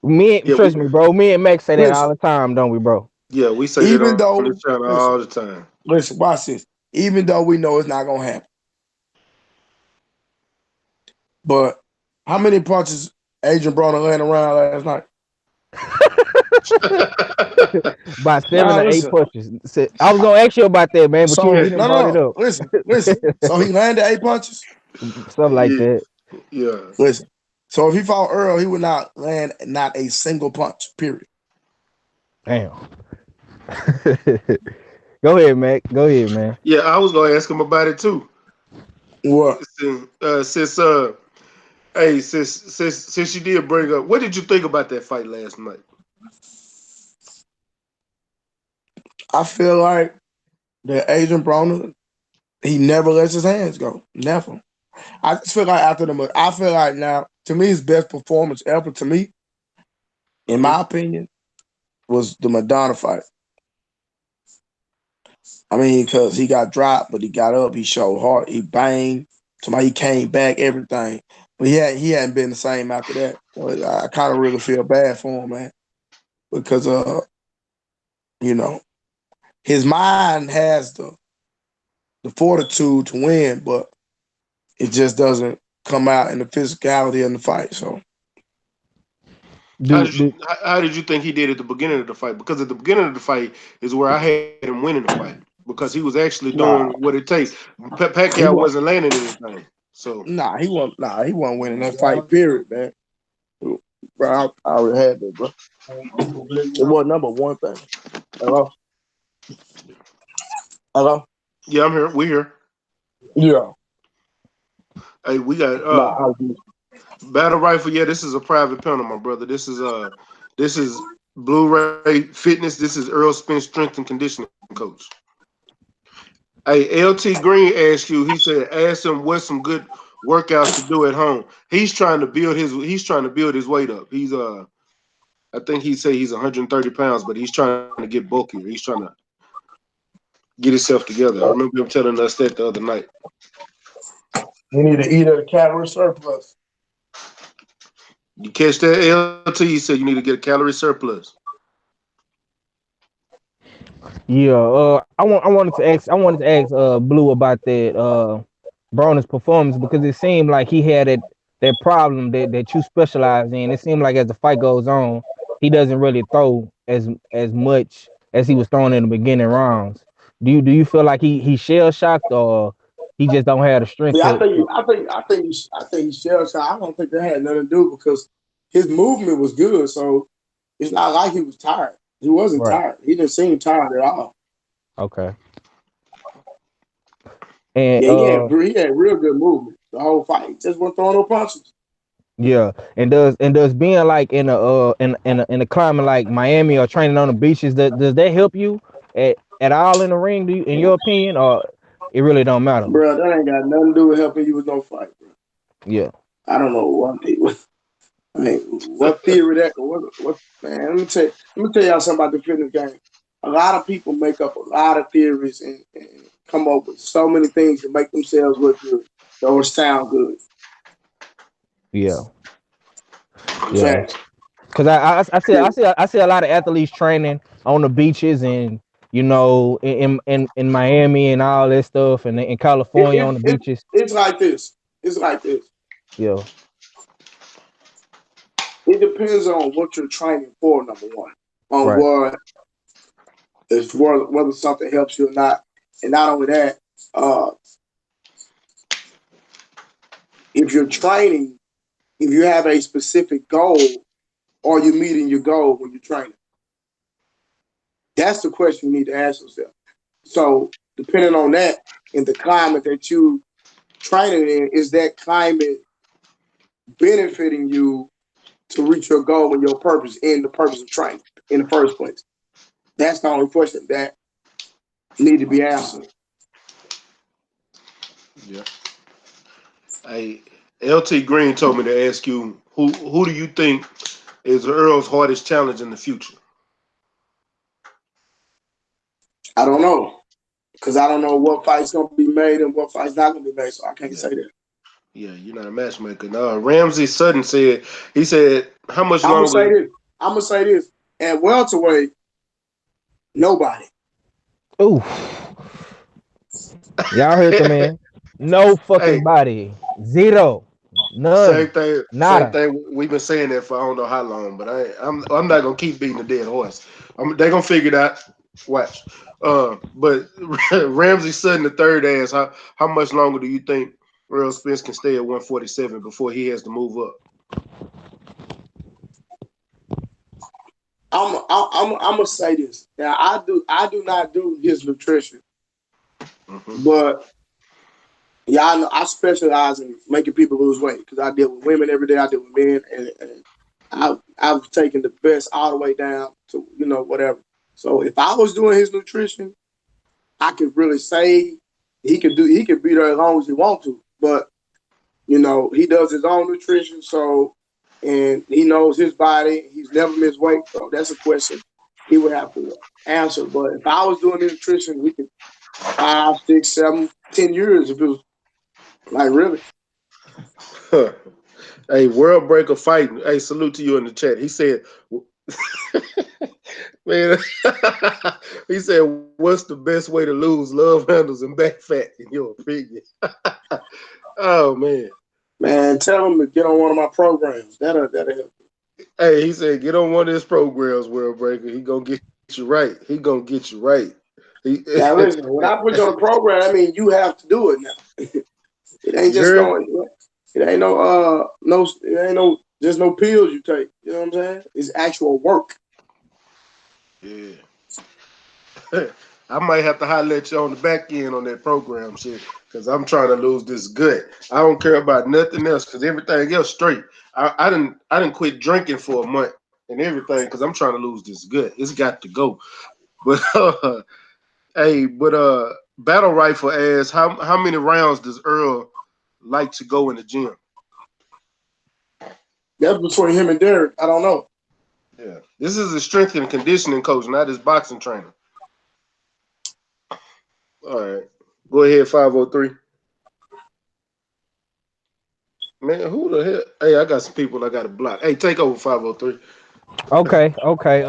Me, Yeah, trust me, bro. Me and Max say that all Listen, the time, don't we, bro? we say that even on this though, channel all listen, the time. listen, watch this. Even though we know it's not gonna happen, but how many punches Adrian Broner landed around last night? By seven Nah, or eight listen. punches. I was gonna ask you about that, man, but So you didn't no, brought it no, up. listen. So he landed 8 punches. Something like Yeah, that. yeah. Listen. So if he fought Earl, he would not land not a single punch. Period. Damn. Go ahead, Mac. Go ahead, man. Yeah, I was gonna ask him about it too. What? Since Hey, since you did bring up, what did you think about that fight last night? I feel like that Adrian Broner, he never lets his hands go. Never. I just feel like I feel like now, to me, his best performance ever, to me, in Mm-hmm. my opinion, was the Madonna fight. I mean, because he got dropped, but he got up, he showed heart, he banged, somebody he came back, everything. But he hadn't been the same after that. So I kind of really feel bad for him, man. Because you know, his mind has the fortitude to win, but it just doesn't come out in the physicality in the fight. So Do do How did you think he did at the beginning of the fight? Because at the beginning of the fight is where I had him winning the fight because he was actually doing nah, what it takes. he Pacquiao was wasn't landing anything. So he wasn't winning that fight, period, man. Bro, I already had that, bro. It was number one thing. Hello? Hello? yeah, I'm here. We here. Yeah. Hey, we got Nah, battle rifle. Yeah, this is a private panel, my brother. This is Blu-ray Fitness. This is Earl Spence strength and conditioning coach. Hey, LT Green asked you. He said, ask him what's some good workouts to do at home. He's trying to build his weight up. I think he said he's 130 pounds, but he's trying to get bulkier. He's trying to get himself together. I remember him telling us that the other night. you need to eat at a calorie surplus. You catch that, LT? He said you need to get a calorie surplus. Yeah, I wanted to ask Blue about that Broner's performance because it seemed like he had that problem that you specialize in. It seemed like as the fight goes on, he doesn't really throw as much as he was throwing in the beginning rounds. Do you feel like he shell shocked or he just don't have the strength Yeah, to I think he's shell shocked. I don't think that had nothing to do because his movement was good, so it's not like he was tired. He wasn't right? tired. He didn't seem tired at all. Okay. And Yeah, he had real good movement the whole fight. He just wasn't throwing no punches. yeah, and does being like in a in a climate like Miami or training on the beaches, does that help you at all in the ring? Do you, in your opinion, or it really don't matter? Bro, that ain't got nothing to do with helping you with no fight, bro. Yeah, I don't know I mean, what theory that what man, let me tell y'all something about the fitness game. A lot of people make up a lot of theories and come up with so many things to make themselves look good or sound good. yeah, yeah. Facts. Because I see a lot of athletes training on the beaches and in Miami and all that stuff and in It, California on it, the it, beaches. it's like this. It's like this. Yeah, It depends on what you're training for, number one. On right. what is whether something helps you or not. And not only that, uh, if you're training, if you have a specific goal, are you meeting your goal when you're training? That's the question you need to ask yourself. So, depending on that, in the climate that you training in, is that climate benefiting you to reach your goal and your purpose in the purpose of training in the first place? That's the only question that need to be answered. Yeah. Hey, LT Green told me to ask you who do you think is Earl's hardest challenge in the future? I don't know because I don't know what fight's gonna be made and what fight's not gonna be made, so I can't Yeah. say that. Yeah, you're not a matchmaker. No, Ramsey Sutton said, how much I'm gonna longer? say this. I'm gonna say this. At welterweight, nobody. Ooh, y'all heard the man. No fucking Hey, body. Zero. same None. thing. Same Nada. thing. We've been saying that for I don't know how long, but I'm not gonna keep beating the dead horse. They're gonna figure it out. Watch. But Ramsey Sutton the third asked how much longer do you think Earl Spence can stay at 147 before he has to move up? I'm gonna say this. Now I do not do his nutrition, Hmm. but Yeah, I know. I specialize in making people lose weight because I deal with women every day. I deal with men, and I've taken the best all the way down to whatever. So if I was doing his nutrition, I could really say he could be there as long as he wants to. But he does his own nutrition, so and he knows his body. He's never missed weight, so that's a question he would have to answer. But if I was doing the nutrition, we could 5, 6, 7, 10 years if it was like really. Hey, World Breaker Fighting. Hey, salute to you in the chat. He said, man, he said, what's the best way to lose love handles and back fat in your opinion? Oh man. Man, tell him to get on one of my programs. That'll help. Hey, he said, get on one of his programs, World Breaker. He gonna get you right. He gonna get you right. He, Now listen, when I put you on a program, I mean you have to do it now. It ain't you just heard? no. It ain't no. It ain't no just no pills you take. You know what I'm saying? It's actual work. Yeah. I might have to holler at you on the back end on that program shit because I'm trying to lose this gut. I don't care about nothing else because everything else straight. I didn't quit drinking for a month and everything because I'm trying to lose this gut. It's got to go. But hey, but Battle Rifle asks how many rounds does Earl like to go in the gym? That's between him and Derek. I don't know. Yeah, this is a strength and conditioning coach, not his boxing trainer. All right, go ahead, 503. Man, who the hell? Hey, I got some people I got to block. Hey, take over 503. Okay, okay.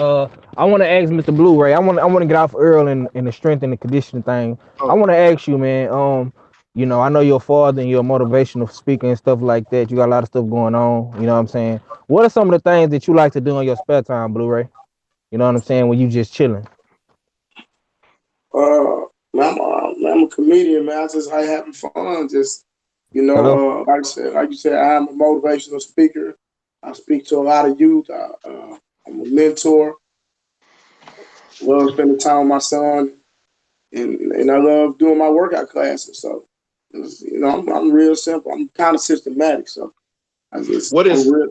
I want to ask Mr. Blu-ray. I want to get off Earl and the strength and the conditioning thing. I Oh, want to ask you, man. I know you're a father and you're a motivational speaker and stuff like that. You got a lot of stuff going on. You know what I'm saying? What are some of the things that you like to do in your spare time, Blu-ray? You know what I'm saying? When you just chilling. I'm a comedian, man. I just like having fun. Just Hello. like you said, I'm a motivational speaker. I speak to a lot of youth. I'm a mentor. Love spending time with my son, and I love doing my workout classes. So, I'm real simple. I'm kind of systematic. So what I'm is real.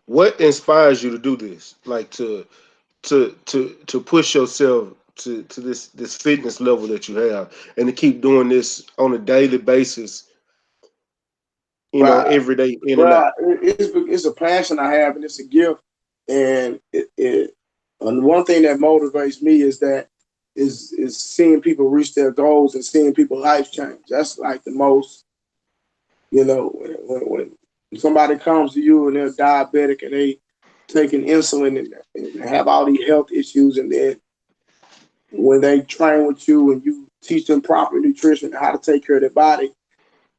what inspires you to do this? Like to push yourself to this fitness level that you have, and to keep doing this on a daily basis. Right. Every day in and Well, out. it's a passion I have, and it's a gift. And and one thing that motivates me is seeing people reach their goals and seeing people life change. That's like the most, when somebody comes to you and they're diabetic and they taking insulin and have all these health issues, and then when they train with you and you teach them proper nutrition, how to take care of their body,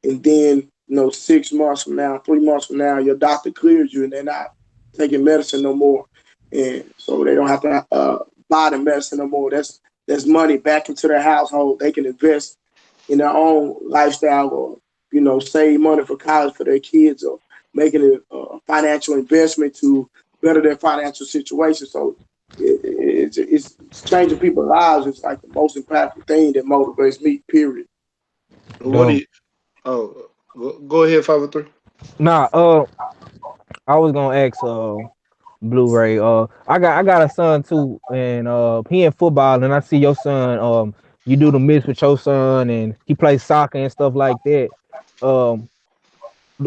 and then 6 months from now, 3 months from now, your doctor clears you and they're not taking medicine no more, and so they don't have to buy the medicine no more. That's money back into their household. They can invest in their own lifestyle, or save money for college for their kids, or making it a financial investment to better their financial situation. So it's changing people's lives. It's like the most impactful thing that motivates me. Period. What do Dope. you? Oh, go ahead, 503. Nah. I was gonna ask Blu-ray. I got a son too, and he in football, and I see your son. You do the mix with your son, and he plays soccer and stuff like that. Um,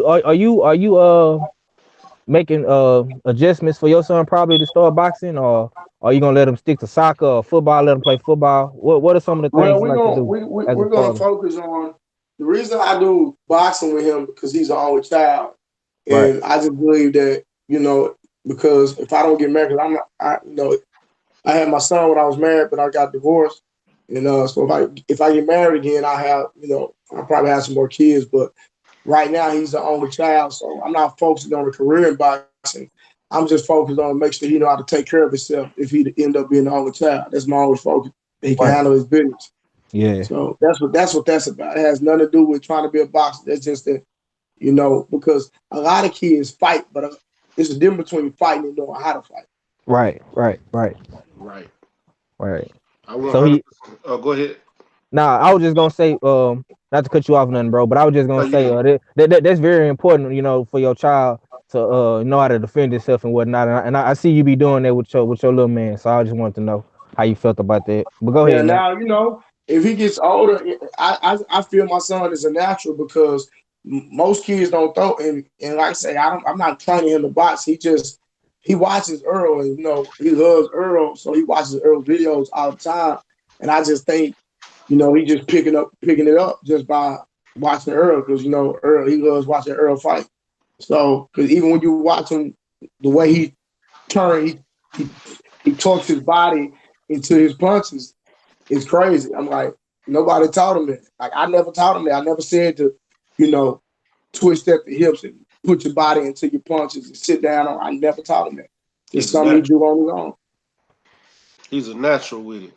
are you making adjustments for your son probably to start boxing, or are you gonna let him stick to soccer or football? Let him play football. What are some of the things Well, you we're like to gonna do as a we're gonna father? focus on the reason I do boxing with him because he's an only child, Right. and I just believe that because if I don't get married, 'cause I'm not, I had my son when I was married, but I got divorced, and so if I get married again, I have I probably have some more kids, but right now he's the only child, so I'm not focusing on a career in boxing. I'm just focused on make sure he know how to take care of himself if he end up being the only child. That's my only focus. He can Right. handle his business. Yeah. So that's what that's about. It has nothing to do with trying to be a boxer. That's just that, because a lot of kids fight, but it's a difference between fighting and knowing how to fight. Right. Right. Right. Right. Right. I So he 100%. Oh, go ahead. Nah, I was just gonna say, not to cut you off, nothing, bro, but I was just Oh, gonna say, yeah. that's very important, you know, for your child to know how to defend itself and whatnot. And I see you be doing that with your little man. So I just wanted to know how you felt about that. But go Yeah, ahead, now. now, if he gets older, I feel my son is a natural because most kids don't throw. And like I say, I'm not training him to box. He watches Earl, and he loves Earl, so he watches Earl videos all the time. And I just think, he just picking it up just by watching Earl because Earl, he loves watching Earl fight. So because even when you watch him, the way he turn, he torques his body into his punches. It's crazy. I'm like, nobody taught him that. Like, I never taught him that. I never said to, you know, twist at the hips and put your body into your punches and sit down. I never taught him that. It's He's a something he natural. do on his own. He's a natural with it.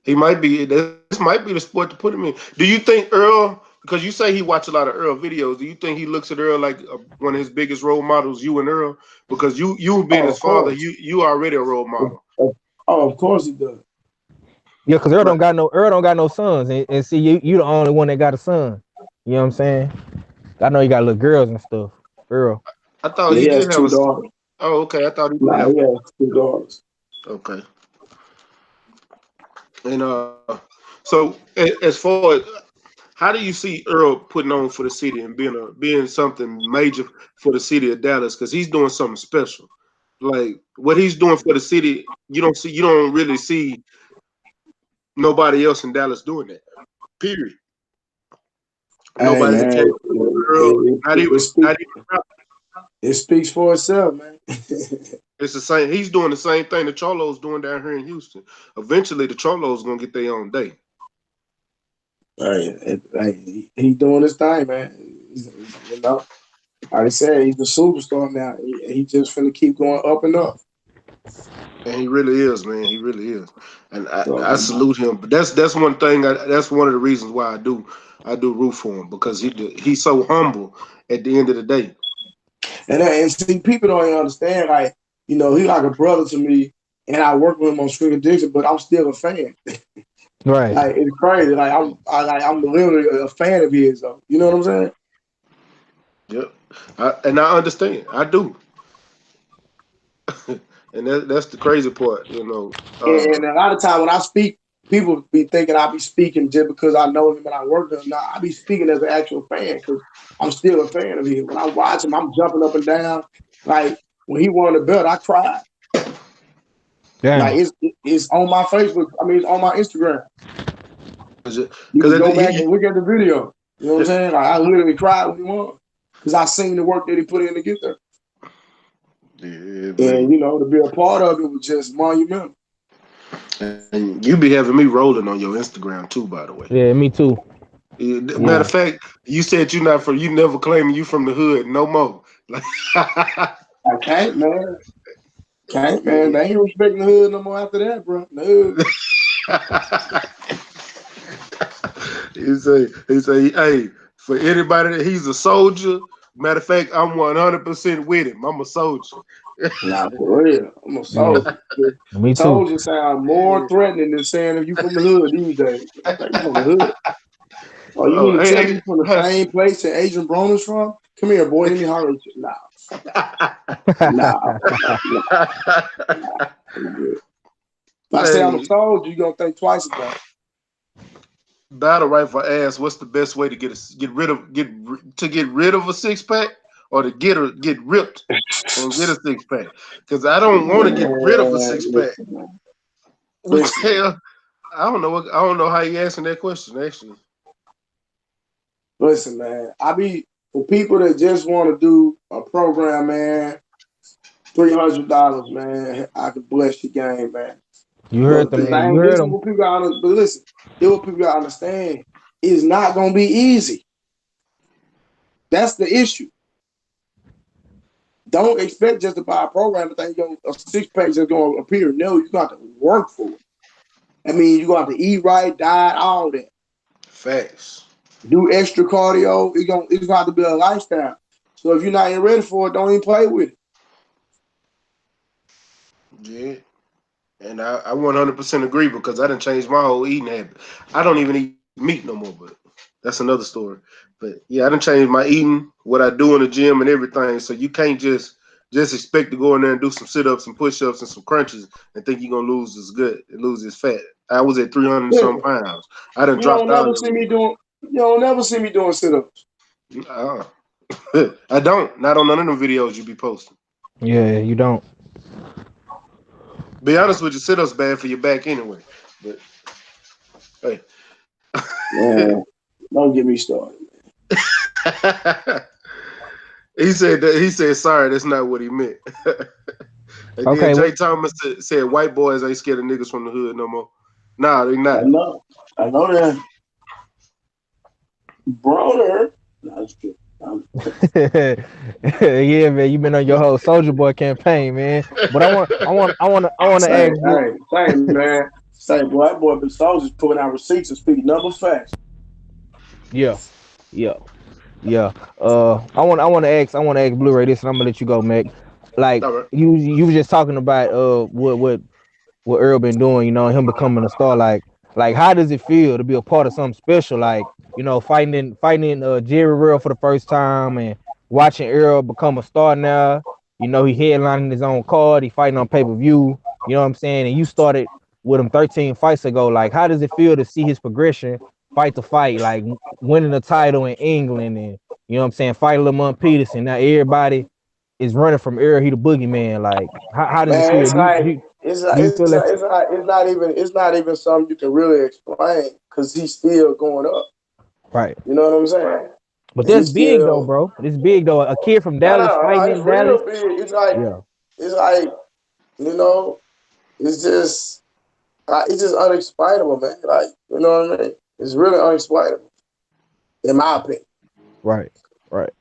He might be. This might be the sport to put him in. Do you think Earl? Because you say he watch a lot of Earl videos. Do you think he looks at Earl like one of his biggest role models? You and Earl, because you being Oh, his of father, course. you already a role model. Of course he does. Yeah, because Right. Earl don't got no sons, and see you the only one that got a son. You know what I'm saying? I know you got little girls and stuff. Earl. I thought Yeah, he he has did have two a. daughters. Oh, okay. I thought he did Nah, have. he has two daughters. Okay. And so as far as how do you see Earl putting on for the city and being something major for the city of Dallas? Because he's doing something special. Like what he's doing for the city, you don't really see nobody else in Dallas doing that. Period. Hey Nobody that man, came before Earl, not even rap. it speaks for itself, man. It's the same. He's doing the same thing the Cholo's doing down here in Houston. Eventually, the Cholo's gonna get their own day. He doing his thing, man. You know, like I said, he's the superstar now. He just finna keep going up and up. And he really is, man. He really is, and I So, salute him. But that's one thing. That's one of the reasons why I do root for him because he's so humble at the end of the day. and see, people don't even understand. Like, he like a brother to me, and I work with him on String Addiction, but I'm still a fan. Right. Like, it's crazy. Like, I'm literally a fan of his, though. You know what I'm saying? Yep, and I understand. I do, and that's the crazy part. And a lot of time when I speak, people be thinking I be speaking just because I know him and I work with him. Nah, I be speaking as an actual fan because I'm still a fan of his. When I watch him, I'm jumping up and down. Like when he won the belt, I cried. Like Damn. it's on my Facebook. I mean, it's on my Instagram. You can because go back and look at the video. You know what I'm saying? Like I literally cried when he won because I seen the work that he put in to get there. yeah, And man. to be a part of it was just monumental. And you be having me rolling on your Instagram too, by the way. Yeah, me too. Matter Yeah. of fact, you said you never claiming you from the hood no more. Like, I can't, man. Can't, man. They ain't respecting the hood no more after that, bro. No. he say, hey, for anybody that he's a soldier. Matter of fact, I'm 100% with him. I'm a soldier. Nah, for real. I'm a Yeah. soldier. Me too. Soldier sound more threatening than saying if you from the hood these days. I think you from the hood. Oh, you Oh, mean to tell me hey, you from the same place that Adrian Broner's from? Come here, boy. Let me holler at you. Nah. If I say I'm a hey, soldier, you gonna think twice about it. battle rifle ass. What's the best way to get rid of a 6 pack, or to get ripped and get a 6 pack? Because I don't want to get rid of a Man, 6 pack. listen, man. What the Listen. hell? I don't know how you asking that question. Actually, Listen, man. For people that just want to do a program, man. $300, man. I can bless your game, man. You heard But the them. thing, You this heard is them. what people got to, but listen, this is what people got to understand. It's not gonna be easy. That's the issue. Don't expect just to buy a program and think a 6 pack just gonna appear. No, you got to work for it. I mean, you got to eat right, diet, all that. facts. Do extra cardio. It's got to be a lifestyle. So if you're not even ready for it, don't even play with it. Yeah, And I 100% agree because I done changed my whole eating habit. I don't even eat meat no more, but that's another story. But yeah, I done changed my eating, what I do in the gym, and everything. So you can't just expect to go in there and do some sit ups and push ups and some crunches and think you're gonna lose this good and lose this fat. I was at 300 and some Listen, pounds. I done you dropped don't down a never little see me bit. doing. You don't never see me doing sit-ups. Uh, I don't. Not on none of them videos you be posting. Yeah, you don't. Be honest with you, sit ups bad for your back anyway. But hey. Man, don't get me started. he said sorry, that's not what he meant. And then Okay, Jay what? Thomas said white boys ain't scared of niggas from the hood no more. Nah, they I not. know. I know that. Broner. No, it's good. Yeah, man, you been on your whole Soldier Boy campaign, man. But I want to ask Blue. Same, man. Same, boy. That boy been soldiers putting out receipts and speaking number facts. Yeah, yeah, yeah. I want to ask Blu-ray this, and I'm gonna let you go, Mac. Like All right. you was just talking about what Earl been doing, him becoming a star. Like how does it feel to be a part of something special? Like, fighting Jerry Earl for the first time and watching Earl become a star now. He headlining his own card, he fighting on pay-per-view, you know what I'm saying? And you started with him 13 fights ago. Like, how does it feel to see his progression fight to fight, like winning the title in England and you know what I'm saying, fighting Lamont Peterson. Now everybody is running from Earl, he the boogeyman. Like, how does it Man, feel? it's Do you, like do you, it's do like you feel that? it's not even something you can really explain because he's still going up. Right. You know what I'm saying? But that's He's big though, still bro. It's big though. A kid from no, Dallas fighting it's in Dallas. real big. Yeah. It's like you know, it's just it's just unexplainable, man. Like you know what I mean? It's really unexplainable, in my opinion. Right. Right.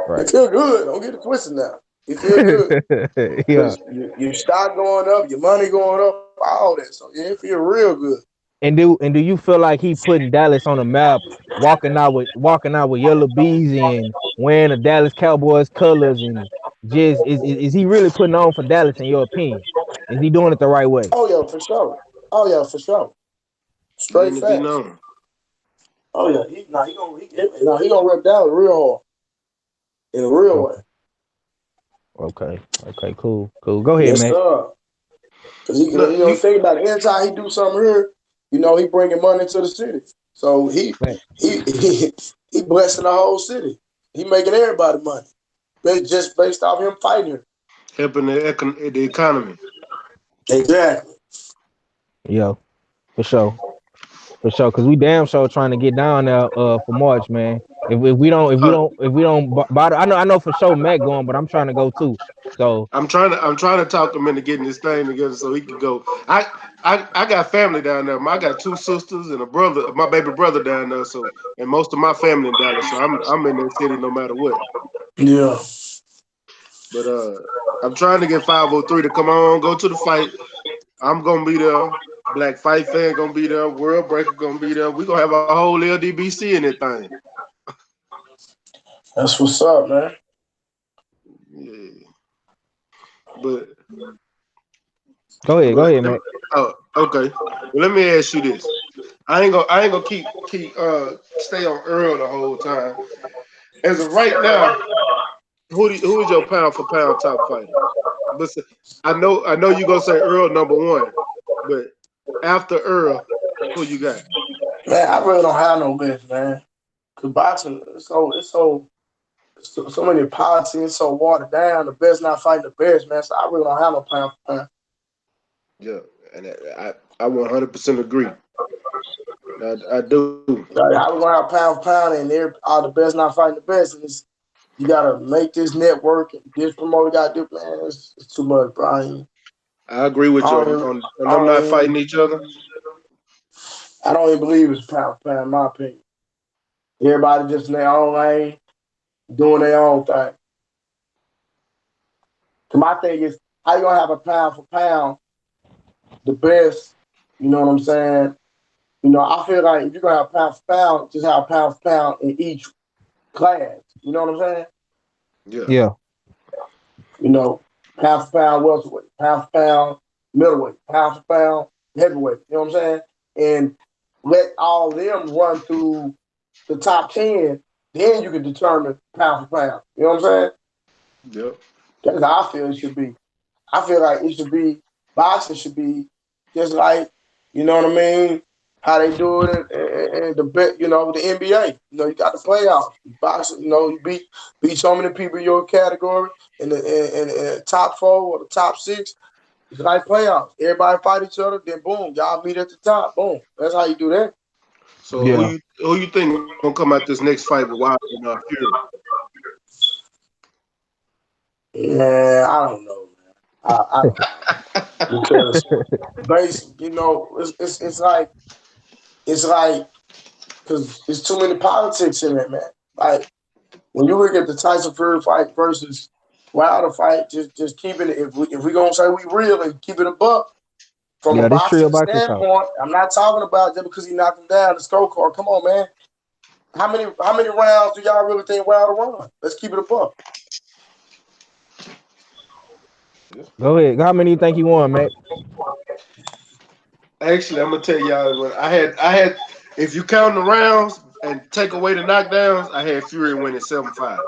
It Right. feel good. Don't get it twisted now. It feel good Yeah. because your stock going up, your money going up, all that. So yeah, it feel real good. And do you feel like he putting Dallas on the map, walking out with yellow bees and wearing the Dallas Cowboys colors, and just is he really putting on for Dallas in your opinion? Is he doing it the right way? Oh yeah, for sure. Oh yeah, for sure. Straight Letting it be facts. known. Oh yeah, he gonna rep Dallas real hard in a real way. Okay. Okay. Okay. Cool. Cool. Go ahead, Yes Mac. sir. Cause Look, you think about it. Anytime he do something here, he bringing money to the city. So Mac. he blessing the whole city. He making everybody money. Just based off him fighting her. helping the economy. Exactly. Yeah, for sure. For sure, cause we damn sure trying to get down there for March, man. If we don't if we Uh, don't if we don't bother, I know for sure Mac going, but I'm trying to go too. So I'm trying to talk him into getting this thing together so he can go. I got family down there. I got two sisters and a brother, my baby brother down there. So and most of my family in Dallas. So I'm in that city no matter what. Yeah. But I'm trying to get 503 to come on, go to the fight. I'm gonna be there. Black Fight Fan gonna be there. World Breaker gonna be there. We gonna have a whole LDBC in that thing. That's what's up, man. Yeah. But go but ahead, Mac. oh, okay. Well, let me ask you this. I ain't gonna keep stay on Earl the whole time. As of right now, who is your pound for pound top fighter? But I know you gonna say Earl number one, but after Earl, who you got? Man, I really don't have no list, man. Cause boxing, so many politics, so watered down. The best not fighting the best, man. So I really don't have no pound for pound. Yeah, and I 100% agree. I do. Like, I was gonna have pound for pound, and they're all the best not fighting the best, and you gotta make this network and this promoter gotta do. Man, it's too much, Brian. I agree I with you don't, on, even, on, on I them don't not even, fighting each other. I don't even believe it's pound for pound, in my opinion. Everybody just in their own lane, doing their own thing. So my thing is, how you gonna have a pound for pound, the best? You know what I'm saying? I feel like if you're gonna have pound for pound, just have pound for pound in each class. You know what I'm saying? Yeah. Yeah. You know, pound for pound welterweight, pound for pound middleweight, pound for pound, heavyweight. You know what I'm saying? And let all them run through the top 10, then you can determine pound for pound. You know what I'm saying? Yep. That's how I feel it should be. I feel like it should be, boxing should be just like, you know what I mean, how they do it in the, you know, the NBA. You know, you got the playoffs. Boxing, you know, you beat so many people in your category in the top 4 or the top 6. It's like playoffs. Everybody fight each other, then boom, y'all meet at the top. Boom. That's how you do that. So Yeah. who you think gonna come out this next fight with Wilder and Fury? Man, I don't know, man. I because basically, you know, it's like because there's too many politics in it, man. Like when you look at the Tyson Fury fight versus Wilder fight, just keeping it. If we gonna say we real and keep it a buck from a Yeah, this trio boxing boxing talk. standpoint, I'm not talking about just because he knocked him down the scorecard. Come on, man. How many rounds do y'all really think Wilder won? Let's keep it a buck. Go ahead. How many you think he won, Mac? Actually, I'm gonna tell y'all what I had. If you count the rounds and take away the knockdowns, I had Fury winning 7-5.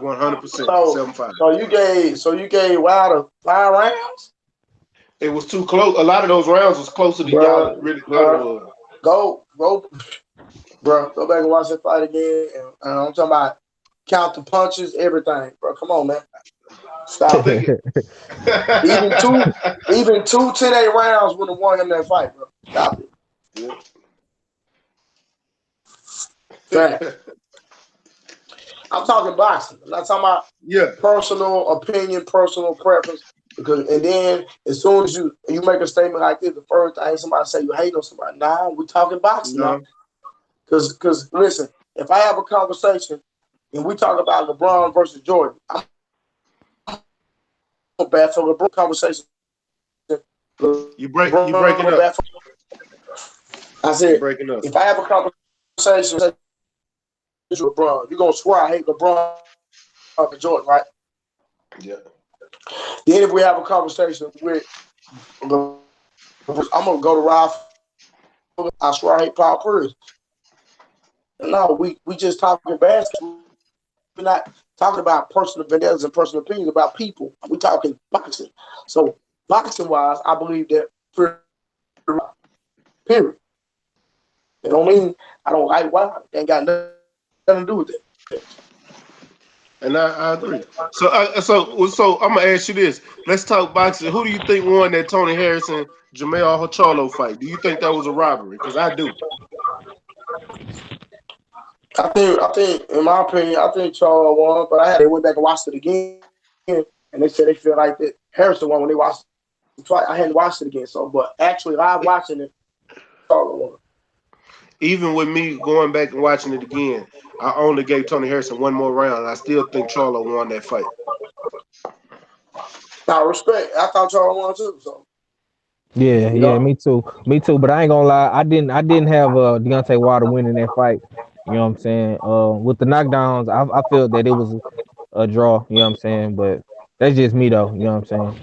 100%, So 7-5. so you gave Wilder 5 rounds? It was too close. A lot of those rounds was closer than y'all really thought it was. Go, bro. Go back and watch that fight again. And I'm talking about count the punches, everything, bro. Come on, man. Stop it. Even two 10-8 rounds wouldn't have won him that fight, bro. Stop it. Yeah. I'm talking boxing. I'm not talking about personal opinion, personal preference. Because and then as soon as you make a statement like this, the first thing somebody say you hate on somebody. Nah, we talking boxing now. Because listen, if I have a conversation and we talk about LeBron versus Jordan, I'm bad for LeBron conversation. You breaking up. I said, if I have a conversation with LeBron, you're gonna swear I hate LeBron and Jordan, right? Yeah. Then if we have a conversation with, I'm gonna go to Ralph. I swear I hate Paul Pierce. No, we just talking basketball. We're not talking about personal vendettas and personal opinions about people. We're talking boxing. So boxing wise, I believe that period. It don't mean I don't like Wild. It ain't got nothing to do with it. And I agree. So I'm gonna ask you this. Let's talk boxing. Who do you think won that Tony Harrison Jamel Charlo fight? Do you think that was a robbery? Because I do. I think, in my opinion, I think Charlo won, but they went back and watched it again, and they said they feel like that Harrison won when they watched it twice. I hadn't watched it again, but actually live watching it, Charlo won. Even with me going back and watching it again, I only gave Tony Harrison one more round. I still think Charlo won that fight. Now, respect. I thought Charlo won too. So. Yeah, me too. But I ain't gonna lie, I didn't have Deontay Wilder winning that fight. You know what I'm saying? With the knockdowns, I felt that it was a draw. You know what I'm saying? But that's just me though. You know what I'm saying?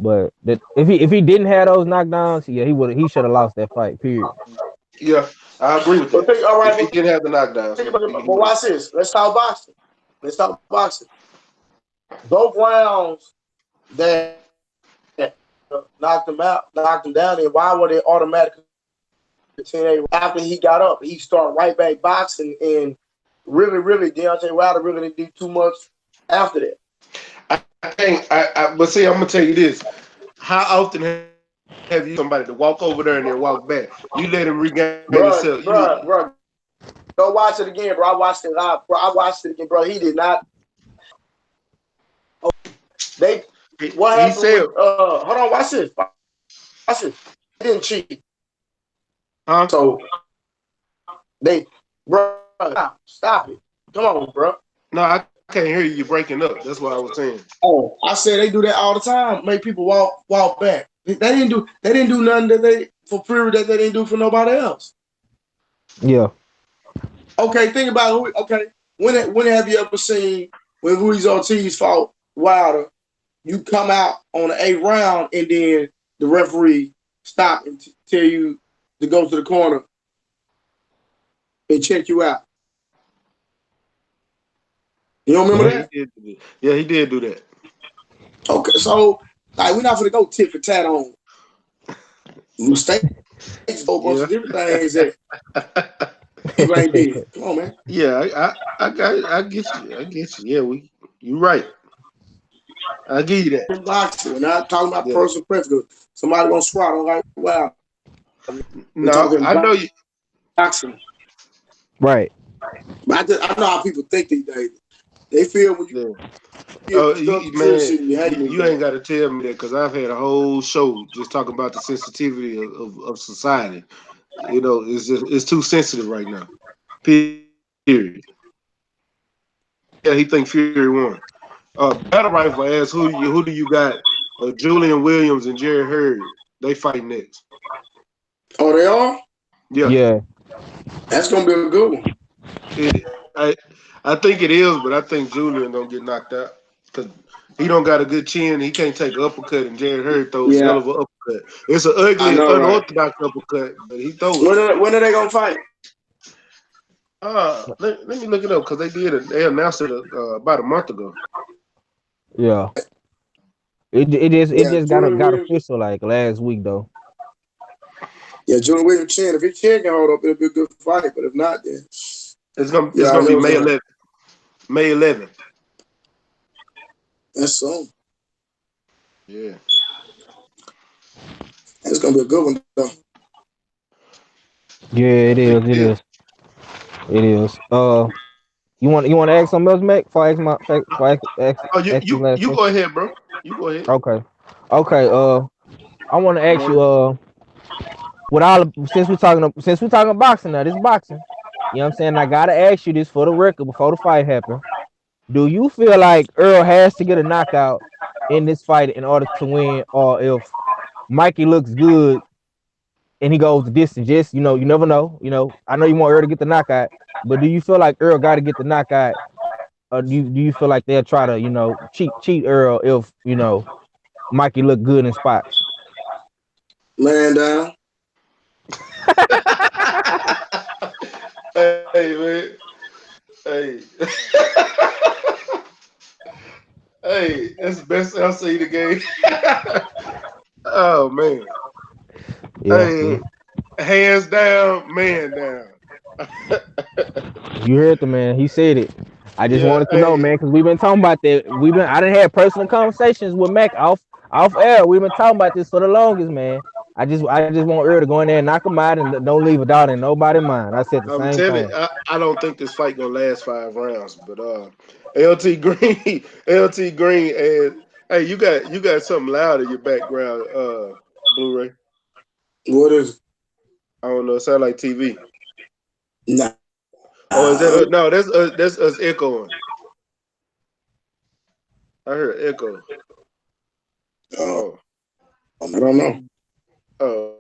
But if he didn't have those knockdowns, yeah, he should have lost that fight. Period. Yeah, I agree with that. If he didn't have the knockdowns, but watch this. Let's talk boxing. Both rounds that knocked him down, and why were they automatically 10-8 after he got up? He started right back boxing, and really, Deontay Wilder really didn't do too much after that. But see, I'm gonna tell you this: how often have you somebody to walk over there and then walk back? You let him regain himself. Bro, go watch it again, bro. I watched it live, bro. I watched it again, bro. He did not. What happened? Hold on, watch this. He didn't cheat. Huh? So bro, stop it. Come on, bro. No, I can't hear you. You're breaking up. That's what I was saying. Oh, I said they do that all the time. Make people walk back. They didn't do nothing for Fury that they didn't do for nobody else. Yeah. Okay, think about when have you ever seen when Luis Ortiz fought Wilder you come out on the 8th round, and then the referee stop and tell you to go to the corner and check you out. You don't remember that? Yeah, he did do that. Okay, so like we're not gonna go tit for tat on mistakes, a whole bunch Yeah. of different things that people ain't did. Come on, man. Yeah, I get you. I get you. Yeah, you right. I give you that. Boxing. We're not talking about Yeah. personal preference. Somebody gonna swat. I'm like, wow. We're No, talking I know you. boxing. Right. But I know how people think these days. They feel when Yeah. you Oh, get man, shit, you hate you me. ain't got to tell me that because I've had a whole show just talking about the sensitivity of society. You know, it's too sensitive right now. Period. Yeah, he think Fury won. Battle Rifle asks who do you got? Julian Williams and Jerry Hurd. They fight next. Oh, they are? Yeah, Yeah. That's gonna be a good one. it, I think it is, but I think Julian gonna get knocked out because he don't got a good chin. He can't take an uppercut, and Jerry Hurd throws a hell Yeah, of an uppercut. It's an I ugly, know, right? unorthodox uppercut, but he throw it. When are they gonna fight? Let me look it up because they announced it about a month ago. Yeah. It Yeah, just Julian got Williams. official like last week though. Yeah, Julian Williams chin. If his chin can hold up, it'll be a good fight. But if not, then It's yeah, I gonna be know it's May gonna. 11th. May 11th. That's soon. Yeah. That's gonna be a good one though. Yeah, I it think is. it It is. is. It is. You want to ask something else, Mac? Before I ask Oh, you ask this you last you question. go ahead, bro. You go ahead. Okay. Okay. I want to I'm ask on you. it. With all since we're talking boxing now, this boxing. You know what I'm saying? I gotta ask you this for the record before the fight happen. Do you feel like Earl has to get a knockout in this fight in order to win, or if Mikey looks good and he goes the distance? Just you never know. I know you want Earl to get the knockout, but do you feel like Earl got to get the knockout, or do you feel like they'll try to cheat Earl if Mikey look good in spots? Man down. Hey man. Hey. Hey, that's the best I'll see the game. Oh man. Yeah, yeah. Hey, hands down, man down. You heard the man. He said it. I just Yeah, wanted to know, hey, man, because we've been talking about that. I done had personal conversations with Mac off air. We've been talking about this for the longest, man. I just want Earl to go in there and knock him out and don't leave a doubt in nobody's mind. I said the I'm same telling you, thing. I don't think this fight gonna last 5 rounds. But LT Green, LT Green, and hey, you got something loud in your background, Blu-ray. What is? I don't know. It sound like TV. Nah, Oh, is that I no? That's us echoing. I heard echo. Oh, don't know. oh.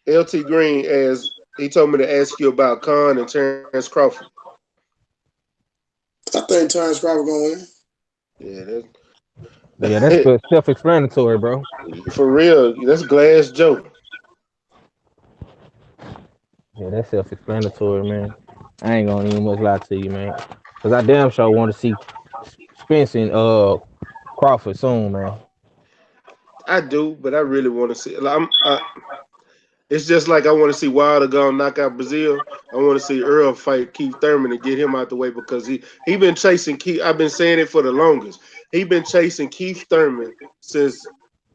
LT Green, as he told me to ask you about Khan and Terrence Crawford. I think Terrence Crawford gonna win. Yeah, Yeah, that's that's self-explanatory, bro. for real. That's Glass Joe. Yeah, that's self-explanatory, man. I ain't gonna even much lie to you, man, because I damn sure want to see Spence and Crawford soon, man. I do, but I really want to see. It's just like I want to see Wilder go and knock out Brazil. I want to see Earl fight Keith Thurman and get him out the way because he been chasing Keith. I've been saying it for the longest. He been chasing Keith Thurman since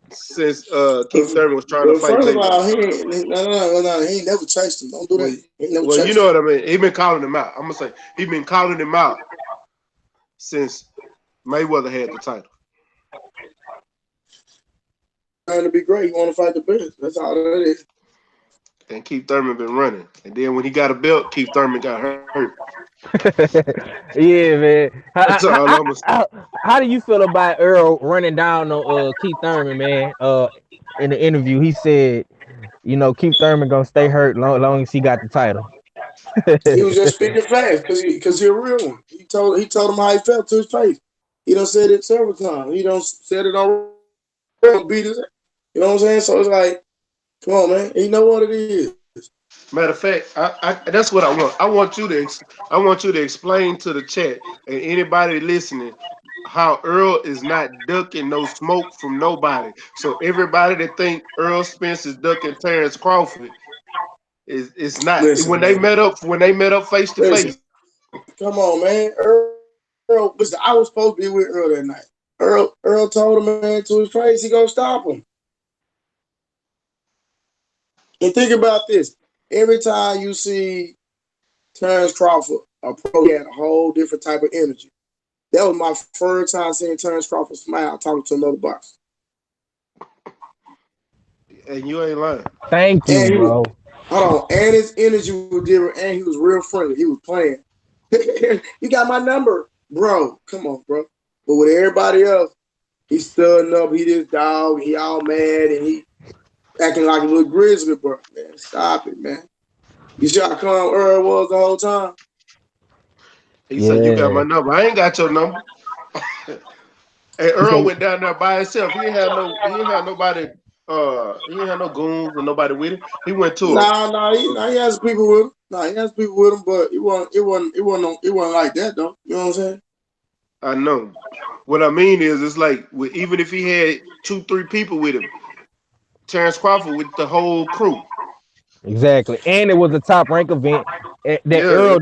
Keith Thurman was trying to Well, fight first of Mayweather. all, no, he ain't never chased him. Don't do Well, that. He ain't never well, you chased know him. what I mean. He been calling him out. I'm gonna say he been calling him out since Mayweather had the title. Trying to be great. He want to fight the best. That's all that is. And Keith Thurman been running. And then when he got a belt, Keith Thurman got hurt. Yeah, man. That's all I'm gonna say. How do you feel about Earl running down on Keith Thurman, man? In the interview, he said, Keith Thurman gonna stay hurt long as he got the title. He was just speaking fast because he a real one. He told him how he felt to his face. He done said it several times. He done said it on beat his. You know what I'm saying? So it's like, come on, man. He know what it is. Matter of fact, that's what I want. I want you to explain to the chat and anybody listening how Earl is not ducking no smoke from nobody. So everybody that think Earl Spence is ducking Terrence Crawford is it's not. Listen, man. When they met up face to Listen. face. Come on, man. Earl, listen, I was supposed to be with Earl that night. Earl told him, man, to his face, he gonna stop him. And think about this. Every time you see Terrence Crawford approach, he had a whole different type of energy. That was my first time seeing Terrence Crawford smile talking to another boxer. And you ain't lying. Thank you, And he was, bro. hold on, and his energy was different, and he was real friendly. He was playing. You got my number, bro. Come on, bro. But with everybody else, he's studying up. He this dog. He all mad, and he acting like a little grizzly, bro. Man, stop it, man. You see how calm Earl was the whole time? He said, "You got Yeah. my number. I ain't got your number." And He Earl said, went down there by himself. He ain't had nobody. He ain't had no goons or nobody with him. He went to him. He has people with him. He has people with him, but it wasn't like that though. You know what I'm saying? I know. What I mean is, it's like even if he had 2, 3 people with him, Terrence Crawford with the whole crew. exactly. And it was a top rank event that Yeah, Earl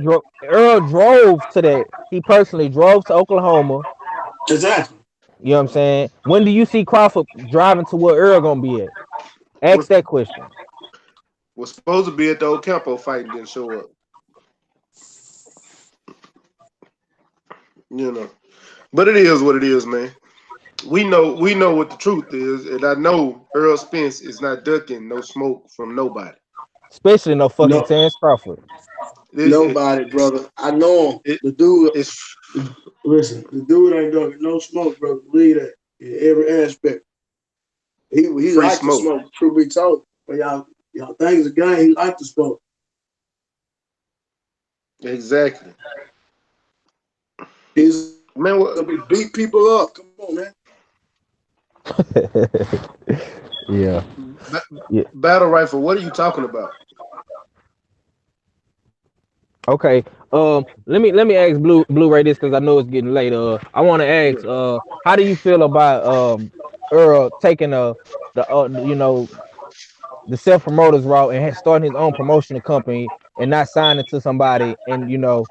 drove to that. He personally drove to Oklahoma. Exactly. You know what I'm saying? When do you see Crawford driving to where Earl gonna be at? Ask was that question. was supposed to be at the Ocampo fight and didn't show up. You know, but it is what it is, man. We know what the truth is, and I know Earl Spence is not ducking no smoke from nobody. Especially no fucking No, Terrence Crawford. It, nobody, brother. I know him. it The dude. it's Listen, the dude ain't doing no smoke, brother. Believe that in every aspect. He free liked to smoke. smoke. True be told, but y'all think it's a game. He liked to smoke. Exactly, He's man. gonna be beat people up. Come on, man. Yeah. Yeah. Battle rifle? What are you talking about? Okay. Let me ask Blu-ray this because I know it's getting late. I want to Yeah. ask how do you feel about Earl taking the the self promoters route and starting his own promotional company and not signing to somebody and doing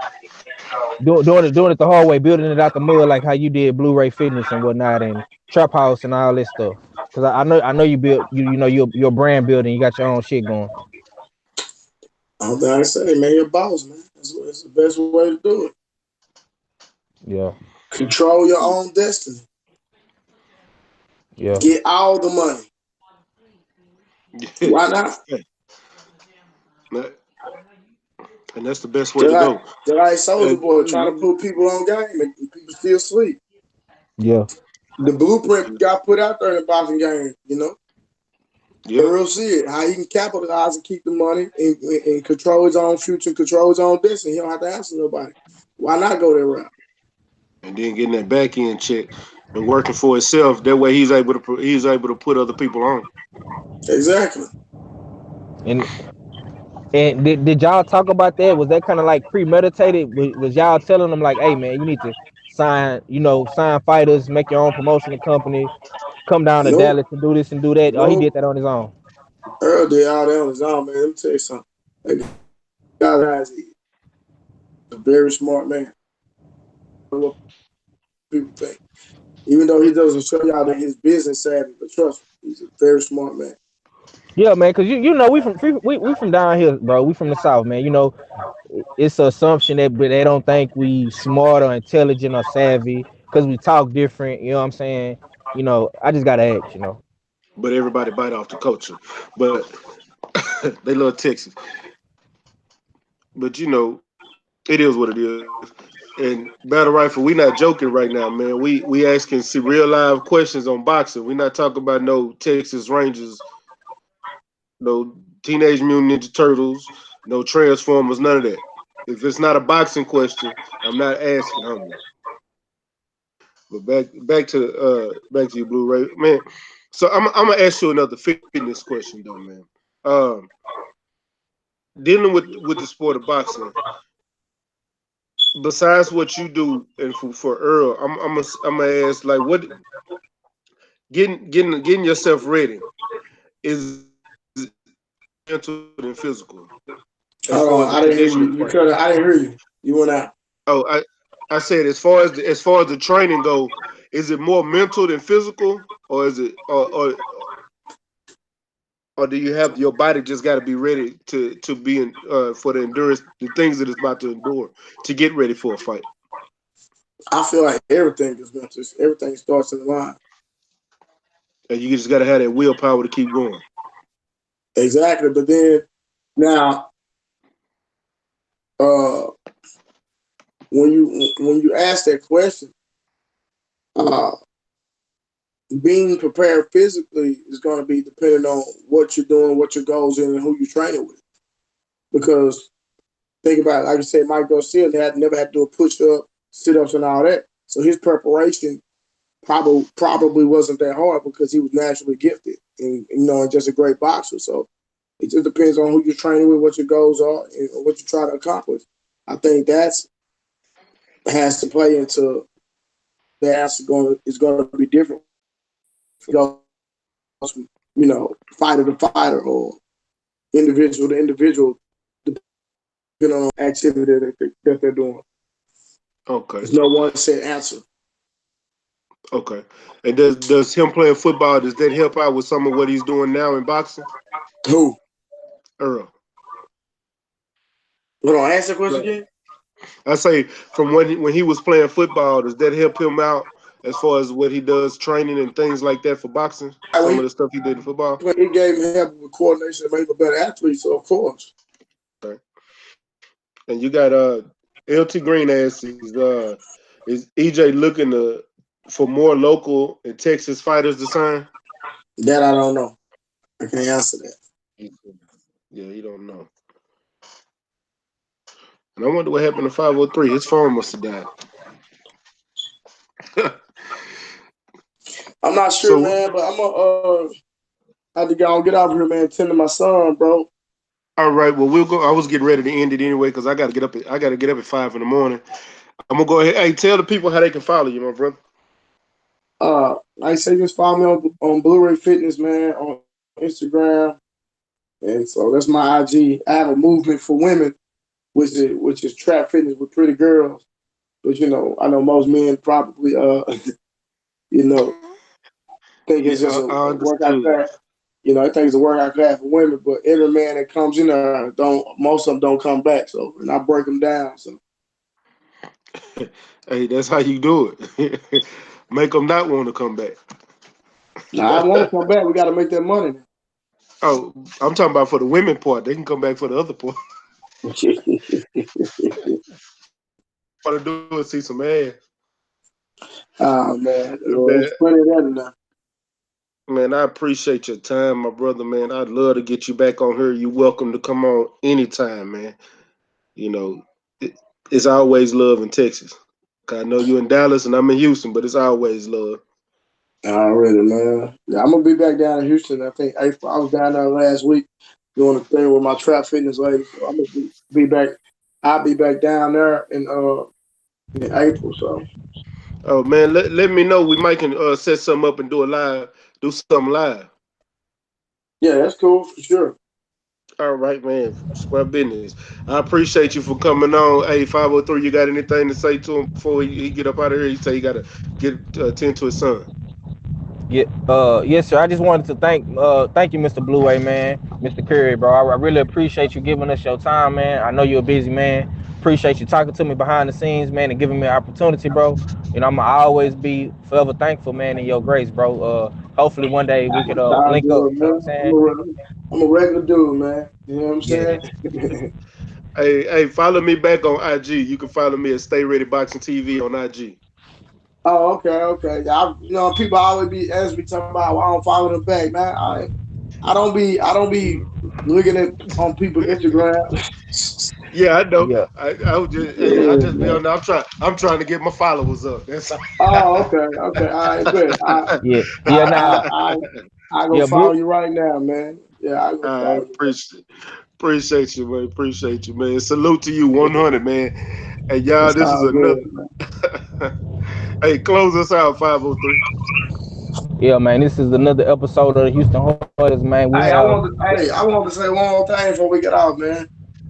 it the hard way, building it out the mud like how you did Blu-ray Fitness and whatnot and Trap House and all this stuff. Because I know you built you know your brand building, you got your own shit going. I don't think I say, man, you're a boss, man. That's the best way to do it. Yeah, Control your own destiny. yeah. Get all the money. Why not? And that's the best way Just to like, go. just like Soldier And Boy trying to put people on game and people still sleep. Yeah. The blueprint got put out there in the boxing game, you know. yeah, Earl see it, how he can capitalize and keep the money and control his own future, control his own destiny. He don't have to answer nobody. Why not go that route? and then getting that back end check and working for himself. That way, he's able to put other people on. Exactly. And did y'all talk about that? Was that kind of like premeditated? Was y'all telling them like, hey man, you need to sign fighters, make your own promotional company, come down to Nope. Dallas and do this and do that? Or he did Nope. that on his own? Earl did all that on his own, man. Let me tell you something. That guy is a very smart man. What people think. Even though he doesn't show y'all that his business savvy, but trust me, he's a very smart man. Yeah, man, cause you know we from down here, bro. We from the South, man. You know, it's an assumption that but they don't think we smart or intelligent or savvy because we talk different. You know what I'm saying? You know, I just gotta ask. You know. But everybody bite off the culture. But they love Texas. But it is what it is. And Battle Rifle, we not joking right now, man. We asking some real live questions on boxing. We not talking about no Texas Rangers, no Teenage Mutant Ninja Turtles, no Transformers, none of that. If it's not a boxing question, I'm not asking, homie. But back to you, Blu-ray man. So I'm gonna ask you another fitness question though, man. Um, Dealing with the sport of boxing, besides what you do and for Earl, I'm gonna ask like what getting yourself ready is mental than physical as far as a Hold on, I didn't hear conditioning you. fight. I didn't hear you. You went out. Oh, I said as far as the training go, is it more mental than physical, or is it or do you have your body just got to be ready to be in for the endurance, the things that it's about to endure to get ready for a fight? I feel like everything is mental. Everything starts in the mind. And you just got to have that willpower to keep going. Exactly. But then now, uh, when you ask that question, uh, being prepared physically is going to be depending on what you're doing, what your goals are, and who you're training with. Because think about it, like I said, Mike Garcia had never had to do a push up, sit ups, and all that. So his preparation probably wasn't that hard because he was naturally gifted and just a great boxer. So it just depends on who you're training with, what your goals are, and what you're trying to accomplish. I think that's has to play into the answer is going to be different. Goes from, fighter to fighter or individual to individual, depending on activity that they're doing. Okay, There's no one set answer. okay. And does him playing football, does that help out with some of what he's doing now in boxing? Who? Earl. Hold on, answer the question Right. again. I say from when he was playing football, does that help him out as far as what he does, training and things like that for boxing? Some of the stuff he did in football. It gave him help with coordination and made him a better athlete. So of course. Okay. And you got LT Green is EJ looking for more local and Texas fighters to sign? That I don't know. I can't answer that. Yeah, he don't know. And I wonder what happened to 503. His phone must have died. I'm not sure, So, man, but I'm gonna have to get out of here, man. Tend to my son, bro. all right, well we'll go. I was getting ready to end it anyway because I got to get up at 5 in the morning. I'm gonna go ahead. Hey, tell the people how they can follow you, my brother. Like I say, just follow me on Blu-ray Fitness, man, on Instagram, and so that's my IG. I have a movement for women, which is trap fitness with pretty girls. But I know most men probably you know think it's just Yeah, a I workout understood. class. I think it's a workout class for women, but every man that comes in there don't. Most of them don't come back. So, and I break them down. So, Hey, that's how you do it. Make them not want to come back. now I want to come back. We got to make that money. Oh, I'm talking about for the women part. They can come back for the other part. All to do is see some ass. Oh man, well, Man, it's plenty of that enough. man, I appreciate your time, my brother. Man, I'd love to get you back on here. You're welcome to come on anytime, man. You know, it, it's always love in Texas. 'Cause I know you in Dallas and I'm in Houston, but it's always love. Already, man. Yeah, I'm gonna be back down in Houston. I think April. I was down there last week doing a thing with my trap fitness lady. So I'm gonna be back. I'll be back down there in April. So Oh man, let me know. We might can set something up and do something live. yeah, that's cool for sure. All right, man. Square business. I appreciate you for coming on. Hey, 503, you got anything to say to him before he get up out of here? He say he got to get attend to his son. Yeah, yes, sir. I just wanted to thank you, Mr. Blue A, man, Mr. Curry, bro. I really appreciate you giving us your time, man. I know you're a busy man. Appreciate you talking to me behind the scenes, man, and giving me an opportunity, bro. I'm gonna always be forever thankful, man, in your grace, bro. Hopefully one day we could Nah, link up. good, You know what I'm man. saying? I'm a regular dude, man. You know what I'm Yeah. saying? Hey, follow me back on IG. You can follow me at StayReadyBoxingTV on IG. Oh, okay. People always be asking me talking about why I don't follow them back, man. I don't be looking at on people's Instagram. Yeah, I know. Yeah, I was just hey, I Yeah, just be man. on there. I'm trying to get my followers up. That's all. Oh, okay, okay. I bet. yeah, yeah. Now, I go yeah, follow blue. you right now, man. Yeah, I go I follow you. appreciate you, man. Appreciate you, man. Salute to you, 100, man. And y'all, It's this is all good, another. man. Hey, close us out, 503. Yeah, man. This is another episode of the Houston Hoyas, man. We have. I want to say one more thing before we get out, man.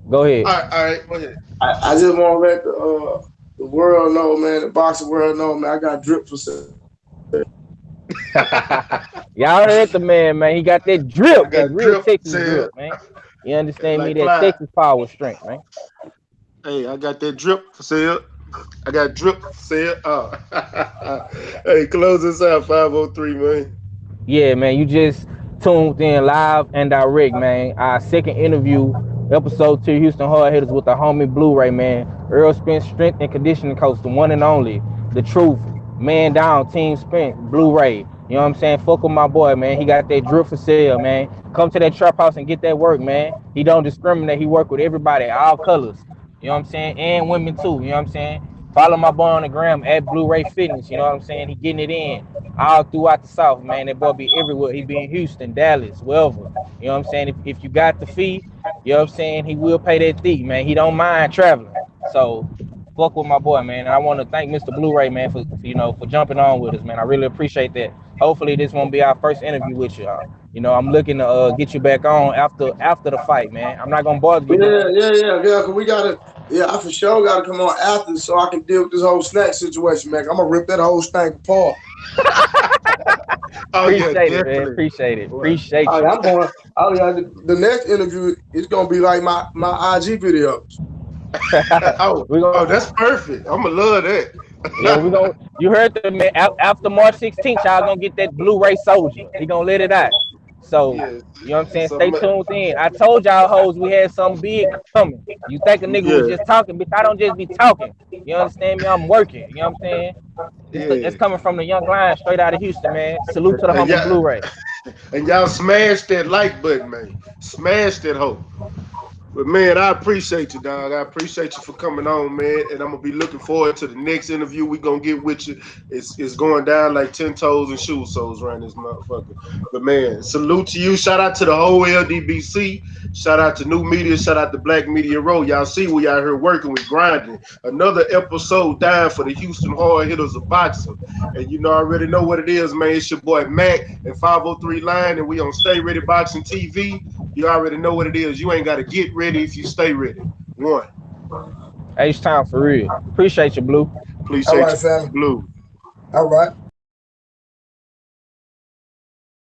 Go ahead. All right, go ahead. I just want to let the world know, man, the boxing world know, man. I got drip for sale. Y'all heard the man, man. He got that I drip, that got real drip Texas said drip, man. You understand me? like That Clyde. Texas power strength, man. Hey, I got that drip for sale. I got drip for sale. Oh. Hey, close us out, 503, man. Yeah, man, you just tuned in live and direct, man. Our second interview episode to Houston Hard Hitters with the homie Blu-ray, man. Errol Spence, strength and conditioning coach, the one and only, the truth, man down, Team Spence, Blu-ray. You know what I'm saying? Fuck with my boy, man. He got that drip for sale, man. Come to that trap house and get that work, man. He don't discriminate. He work with everybody, all colors. You know what I'm saying? And women too. You know what I'm saying? Follow my boy on the gram at Blu-ray Fitness. You know what I'm saying? He getting it in all throughout the South, man. That boy be everywhere. He be in Houston, Dallas, wherever. You know what I'm saying? If you got the fee, you know what I'm saying, he will pay that fee, man. He don't mind traveling. So fuck with my boy, man. And I want to thank Mr. Blu-ray, man, for jumping on with us, man. I really appreciate that. Hopefully this won't be our first interview with you. You know, I'm looking to get you back on after the fight, man. I'm not gonna bother you during. Yeah. Cause we gotta, yeah, I for sure gotta come on after so I can deal with this whole snack situation, man. I'm gonna rip that whole stank apart. Oh, yeah, Appreciate it, man. definitely. Appreciate it. Boy. Appreciate All you. right, I'm going. Oh yeah, the next interview is gonna be like my IG videos. Oh, we oh, gonna that's perfect. I'm going to love Yeah, we that. gonna. You heard the man. After March 16th, y'all gonna get that Blu-ray Soldier. He gonna let it out. So Yeah. you know what I'm saying. So, Stay tuned in. I told y'all hoes we had something big coming. You think a nigga was yeah, just talking, bitch? I don't just be talking. You understand me? I'm working. You know what I'm saying? It's yeah. coming from the young lion straight out of Houston, man. Salute to the And homie y'all, Blu-ray. and y'all smash that like button, man. Smash that hoe. But man, I appreciate you, dog. I appreciate you for coming on, man. And I'm gonna be looking forward to the next interview we gonna get with you. It's going down like 10 toes and shoe soles around this motherfucker. But man, salute to you. Shout out to the whole LDBC. Shout out to New Media. Shout out to Black Media Row. Y'all see we out here working, we grinding. Another episode down for the Houston Hard Hitters of Boxing. And you know, I already know what it is, man. It's your boy Mac and 503 Line, and we on Stay Ready Boxing TV. You already know what it is. You ain't got to get ready if you stay ready. One. H time for real. Appreciate you, Blue. All Appreciate right, you, fam. Blue. All right.